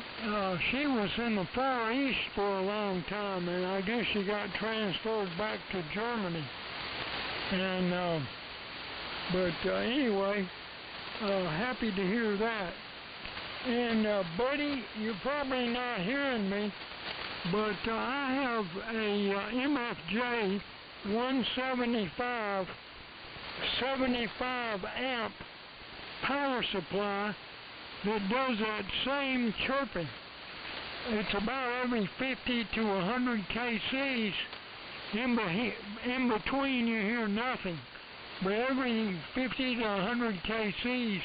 she was in the Far East for a long time, and I guess she got transferred back to Germany. And but anyway, happy to hear that. And buddy, you're probably not hearing me, but I have a MFJ 175 75 amp power supply that does that same chirping. It's about every 50 to 100 kcs. In between you hear nothing, but every 50 to 100 kcs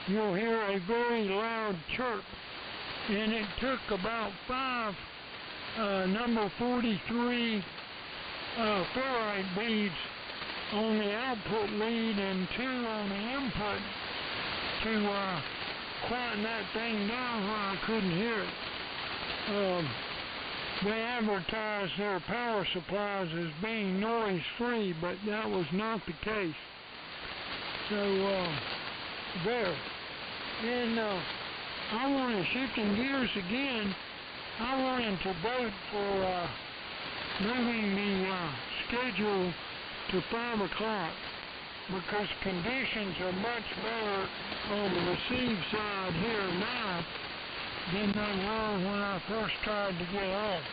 you'll hear a very loud chirp. And it took about 5 number 43 ferrite beads on the output lead and 2 on the input to quieten that thing down where I couldn't hear it. They advertised their power supplies as being noise-free, but that was not the case. So, there. And I wanted, shifting gears again, I wanted to vote for moving the schedule to 5 o'clock because conditions are much better on the receive side here now than they were when I first tried to get off.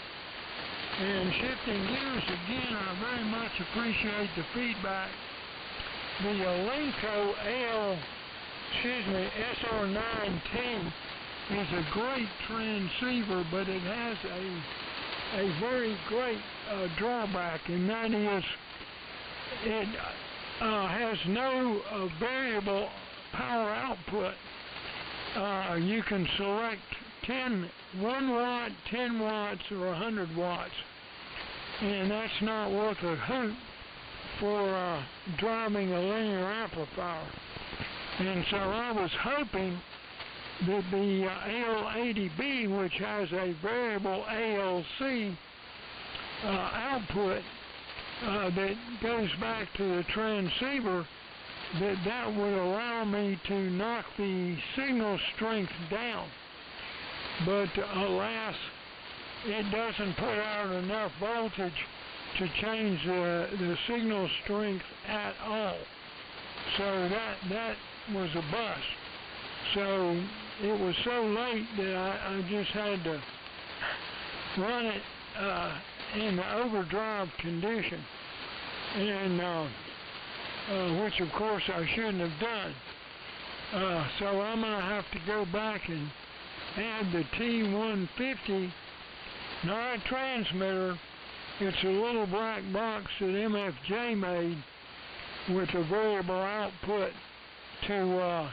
And shifting gears again, I very much appreciate the feedback. The Elenco SR910 is a great transceiver, but it has a very great drawback, and that is it has no variable power output. You can select 1 watt, 10 watts, or 100 watts, and that's not worth a hoot for driving a linear amplifier. And so I was hoping that the AL80B, which has a variable ALC output, that goes back to the transceiver, that would allow me to knock the signal strength down. But alas, it doesn't put out enough voltage to change the signal strength at all. So that was a bust. So it was so late that I just had to run it in the overdrive condition, and which of course I shouldn't have done. So I'm going to have to go back and add the T150, not a transmitter. It's a little black box that MFJ made with a variable output to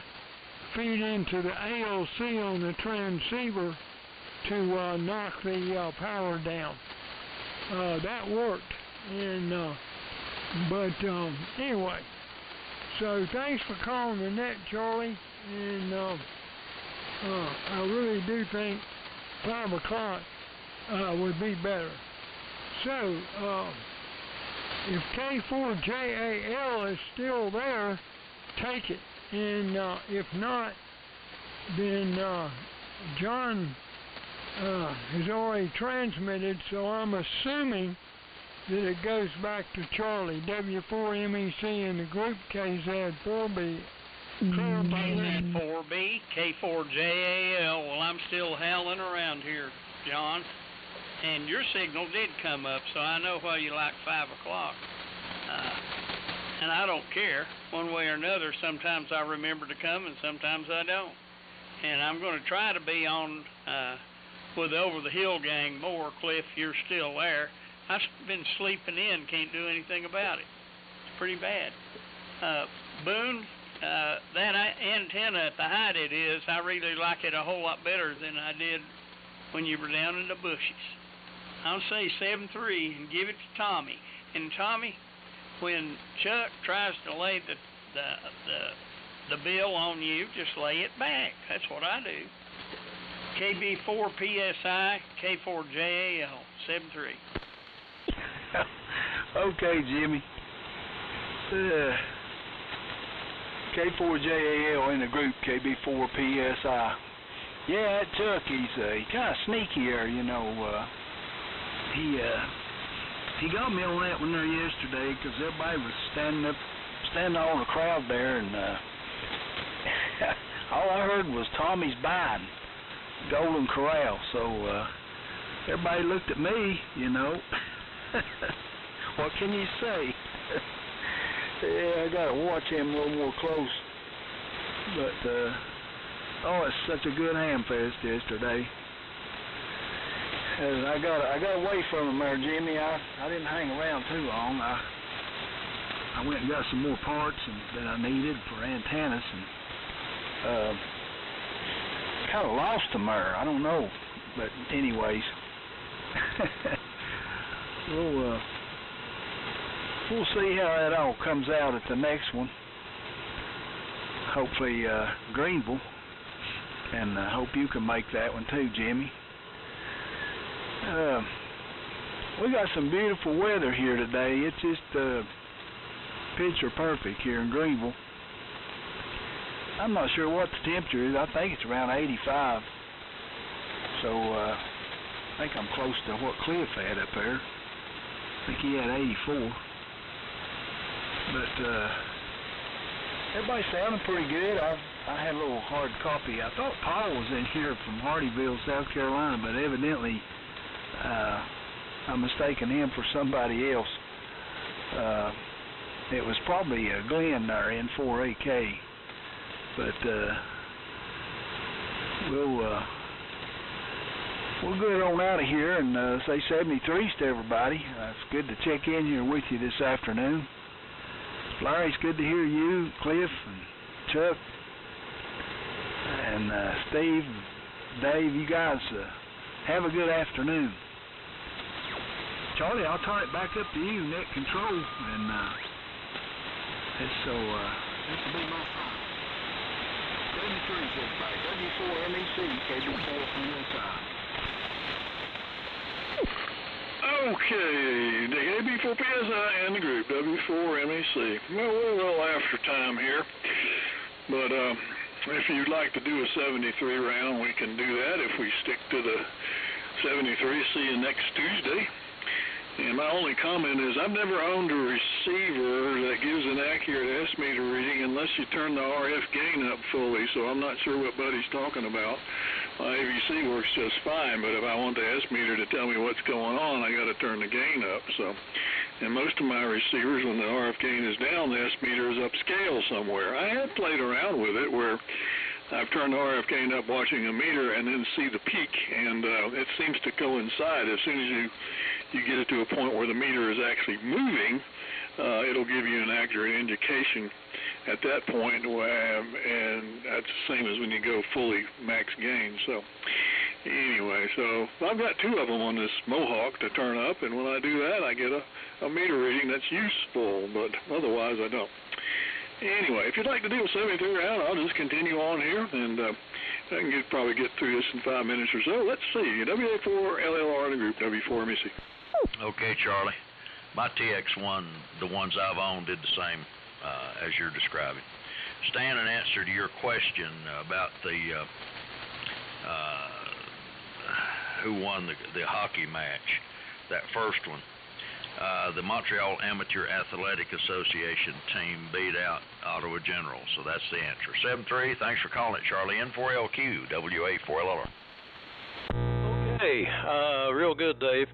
feed into the ALC on the transceiver to knock the power down. That worked, and but anyway, so thanks for calling the net, Charlie, and I really do think 5 o'clock would be better. So if K4JAL is still there, take it, and if not, then John has already transmitted, so I'm assuming that it goes back to Charlie. W4MEC in the group, KZ4B. KZ4B, K4JAL. Well, I'm still howling around here, John. And your signal did come up, so I know why you like 5 o'clock. And I don't care, one way or another. Sometimes I remember to come, and sometimes I don't. And I'm going to try to be on with Over the Hill gang more. Cliff, you're still there. I've been sleeping in, can't do anything about it. It's pretty bad. Boone, that antenna at the height it is, I really like it a whole lot better than I did when you were down in the bushes. I'll say 7.3 and give it to Tommy. And Tommy, when Chuck tries to lay the bill on you, just lay it back. That's what I do. KB4PSI, K4JAL, 7.3. Okay, Jimmy. K4JAL in the group, KB4PSI. Yeah, that Chuck, he's kind of sneaky here, you know. He got me on that one there yesterday because everybody was standing all in the crowd there, and all I heard was Tommy's buying Golden Corral. So everybody looked at me, you know. What can you say? Yeah, I gotta watch him a little more close. But oh, it's such a good ham fest yesterday. And I got away from him there, Jimmy. I didn't hang around too long. I went and got some more parts that I needed for antennas, and kind of lost them there. I don't know, but anyways, we'll see how that all comes out at the next one. Hopefully Greenville, and I hope you can make that one too, Jimmy. We got some beautiful weather here today. It's just picture perfect here in Greenville. I'm not sure what the temperature is. I think it's around 85. So I think I'm close to what Cliff had up there. I think he had 84. But everybody sounded pretty good. I had a little hard copy. I thought Paul was in here from Hardyville, South Carolina, but evidently I'm mistaken him for somebody else. It was probably Glenn there in 4AK. But we'll get on out of here and say 73s to everybody. It's good to check in here with you this afternoon. Larry, it's good to hear you, Cliff, and Chuck, and Steve, Dave. You guys have a good afternoon. Charlie, I'll turn it back up to you, net control, and this will be my time. 73s, everybody. W4MEC, KB4 from your side. Okay, the AB4PSI and the group W4MEC. Well, we're a little after time here, but if you'd like to do a 73 round, we can do that. If we stick to the 73, see you next Tuesday. And my only comment is I've never owned a receiver that gives an accurate S-meter reading unless you turn the RF gain up fully, so I'm not sure what Buddy's talking about. My AVC works just fine, but if I want the S-meter to tell me what's going on, I got to turn the gain up. So, and most of my receivers, when the RF gain is down, the S-meter is upscale somewhere. I have played around with it where I've turned the RF gain up watching a meter and then see the peak, and it seems to coincide. As soon as you get it to a point where the meter is actually moving, it'll give you an accurate indication at that point, and that's the same as when you go fully max gain. So anyway, so I've got two of them on this Mohawk to turn up, and when I do that, I get a meter reading that's useful, but otherwise I don't. Anyway, if you'd like to do a 73 round, I'll just continue on here, and I can probably get through this in 5 minutes or so. Let's see, WA4 LLR in the group, W4MEC. Okay, Charlie. My TX1, the ones I've owned, did the same as you're describing. Stan, in answer to your question about the who won the hockey match, that first one, the Montreal Amateur Athletic Association team beat out Ottawa General, so that's the answer. 7-3, thanks for calling it, Charlie. N4LQ, WA4LR. Okay, real good, Dave.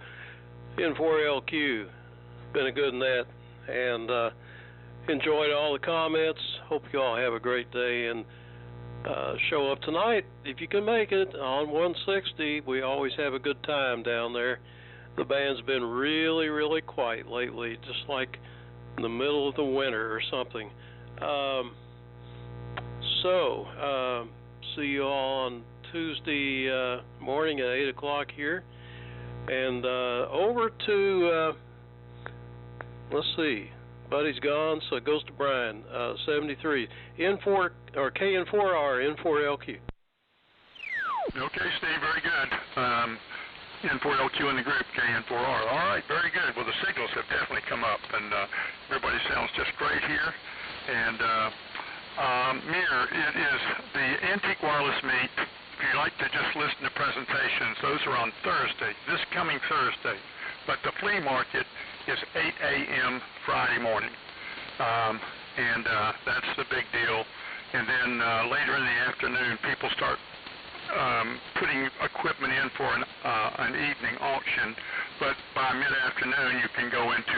N4LQ, been a good net, and enjoyed all the comments. Hope you all have a great day, and show up tonight if you can make it on 160. We always have a good time down there. The band's been really, really quiet lately, just like in the middle of the winter or something. See you all on Tuesday morning at 8 o'clock here. And over to, let's see, Buddy's gone, so it goes to Brian, 73. N4, or KN4R, N4LQ. Okay, Steve, very good. N4LQ in the group, KN4R. All right, very good. Well, the signals have definitely come up, and everybody sounds just great here. And Mir, it is the Antique Wireless Meet. If you'd like to just listen to presentations, those are on Thursday, this coming Thursday. But the flea market is 8 a.m. Friday morning. And that's the big deal. And then later in the afternoon, people start putting equipment in for an evening auction, but by mid-afternoon you can go into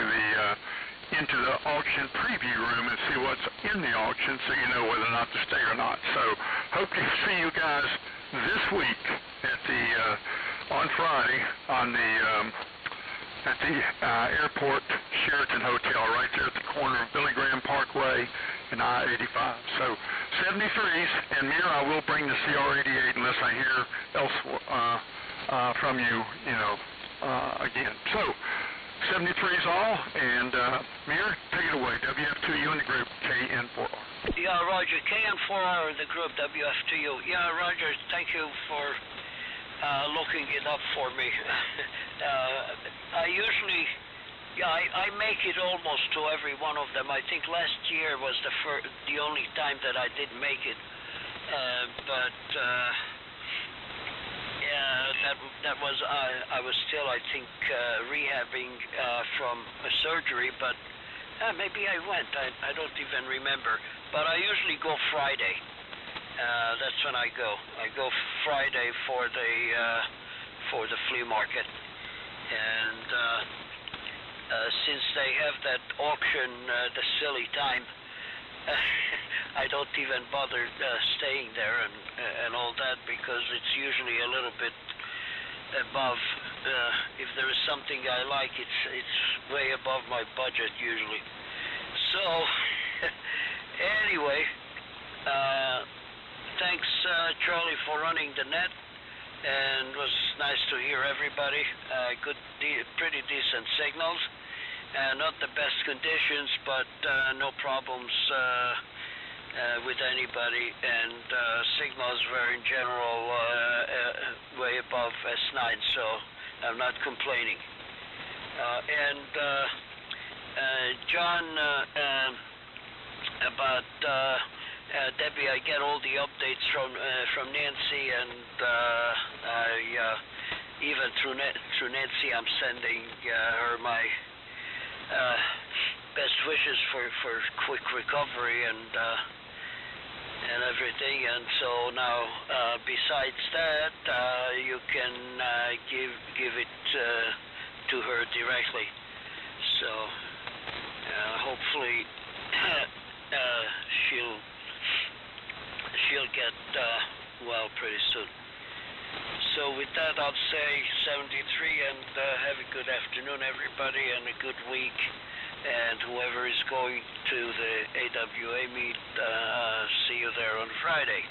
the auction preview room and see what's in the auction, so you know whether or not to stay or not. So hope to see you guys this week at on Friday at the airport Sheraton Hotel, right there at the corner of Billy Graham Parkway and I-85. So 73s, and Mir, I will bring the CR88 unless I hear else from you, again. So 73s all, and Mir, take it away. WF2U in the group, KN4R. Yeah, Roger. KN4R in the group, WF2U. Yeah, Roger, thank you for looking it up for me. I usually, I make it almost to every one of them. I think last year was the only time that I didn't make it. That was I was still, I think, rehabbing from a surgery, but maybe I went. I don't even remember. But I usually go Friday. That's when I go. I go Friday for the flea market, and since they have that auction, the silly time, I don't even bother staying there and all that, because it's usually a little bit above. If there is something I like, it's way above my budget usually. So anyway, thanks Charlie for running the net, and it was nice to hear everybody. Pretty decent signals. Not the best conditions, but no problems with anybody, and signals were in general way above S9, so I'm not complaining. John, about Debbie, I get all the updates from Nancy, and even through Nancy, I'm sending her my best wishes for quick recovery and everything. And so now, besides that, you can give it to her directly. So hopefully she'll get well pretty soon. So with that, I'll say 73, and have a good afternoon, everybody, and a good week. And whoever is going to the AWA meet, see you there on Friday.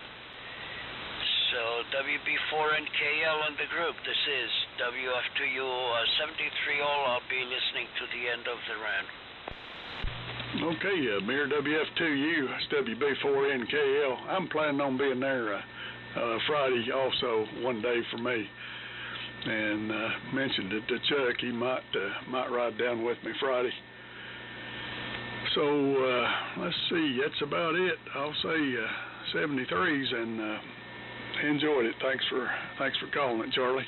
So WB4NKL on the group. This is WF2U 73 all. I'll be listening to the end of the round. Okay, Mirror WF2U, it's WB4NKL. I'm planning on being there Friday also, one day for me. And mentioned it to Chuck, he might ride down with me Friday. So let's see, that's about it. I'll say 73s, and enjoyed it. Thanks for calling it, Charlie.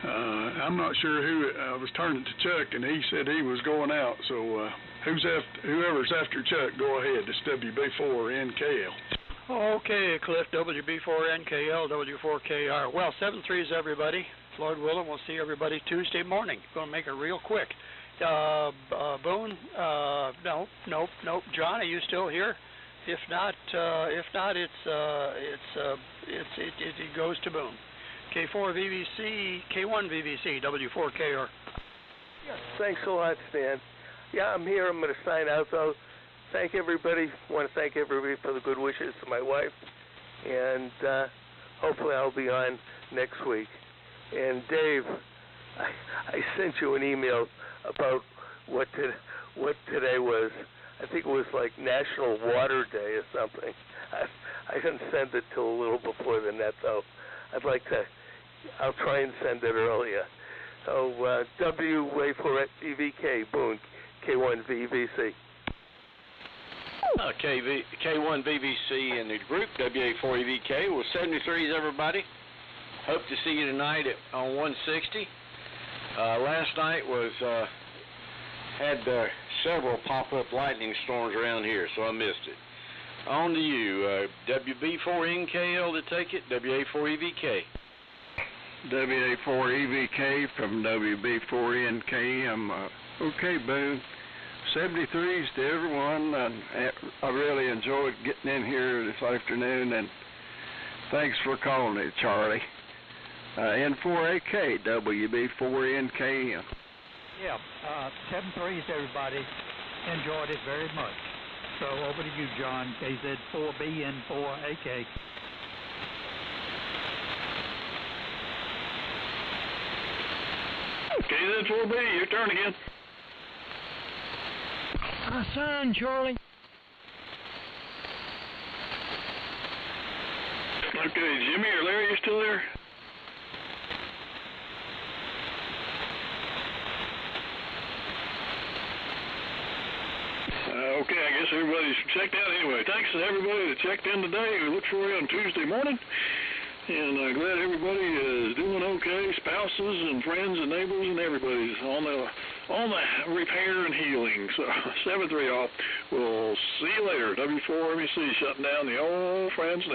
I'm not sure who. I was turning to Chuck, and he said he was going out. So whoever's after Chuck, go ahead. It's WB4NKL. Okay, Cliff, WB4NKL, W4KR. Well, 73s, everybody. Lord willing, we'll see everybody Tuesday morning. Going to make it real quick. Boone, nope. John, are you still here? If not, it goes to Boone. K1 VVC, W4KR. Thanks a lot, Stan. Yeah, I'm here. I'm going to sign out, though. Thank everybody. I want to thank everybody for the good wishes to my wife, and hopefully I'll be on next week. And Dave, I sent you an email about what today was. I think it was like National Water Day or something. I didn't send it till a little before the net, though. I'll try and send it earlier. So WA4EVK, Boone, K1 VVC. K1 VVC and the group, WA4EVK. Well, 73s, everybody. Hope to see you tonight on 160. Last night had several pop-up lightning storms around here, so I missed it. On to you, WB4NKL to take it, WA4EVK. WA4EVK from WB4NK. Okay, Boone. 73s to everyone. I really enjoyed getting in here this afternoon, and thanks for calling it, Charlie. N4AK, WB4NKM. Yeah, 73s, everybody. Enjoyed it very much. So over to you, John, KZ4B and 4AK. KZ4B, your turn again. I signed, Charlie. Okay, Jimmy or Larry, you still there? Okay, I guess everybody's checked out anyway. Thanks to everybody that checked in today. We look for you on Tuesday morning. And glad everybody is doing okay. Spouses and friends and neighbors and everybody's on the repair and healing. So 7-3 off. We'll see you later. W4MEC shutting down the old friends.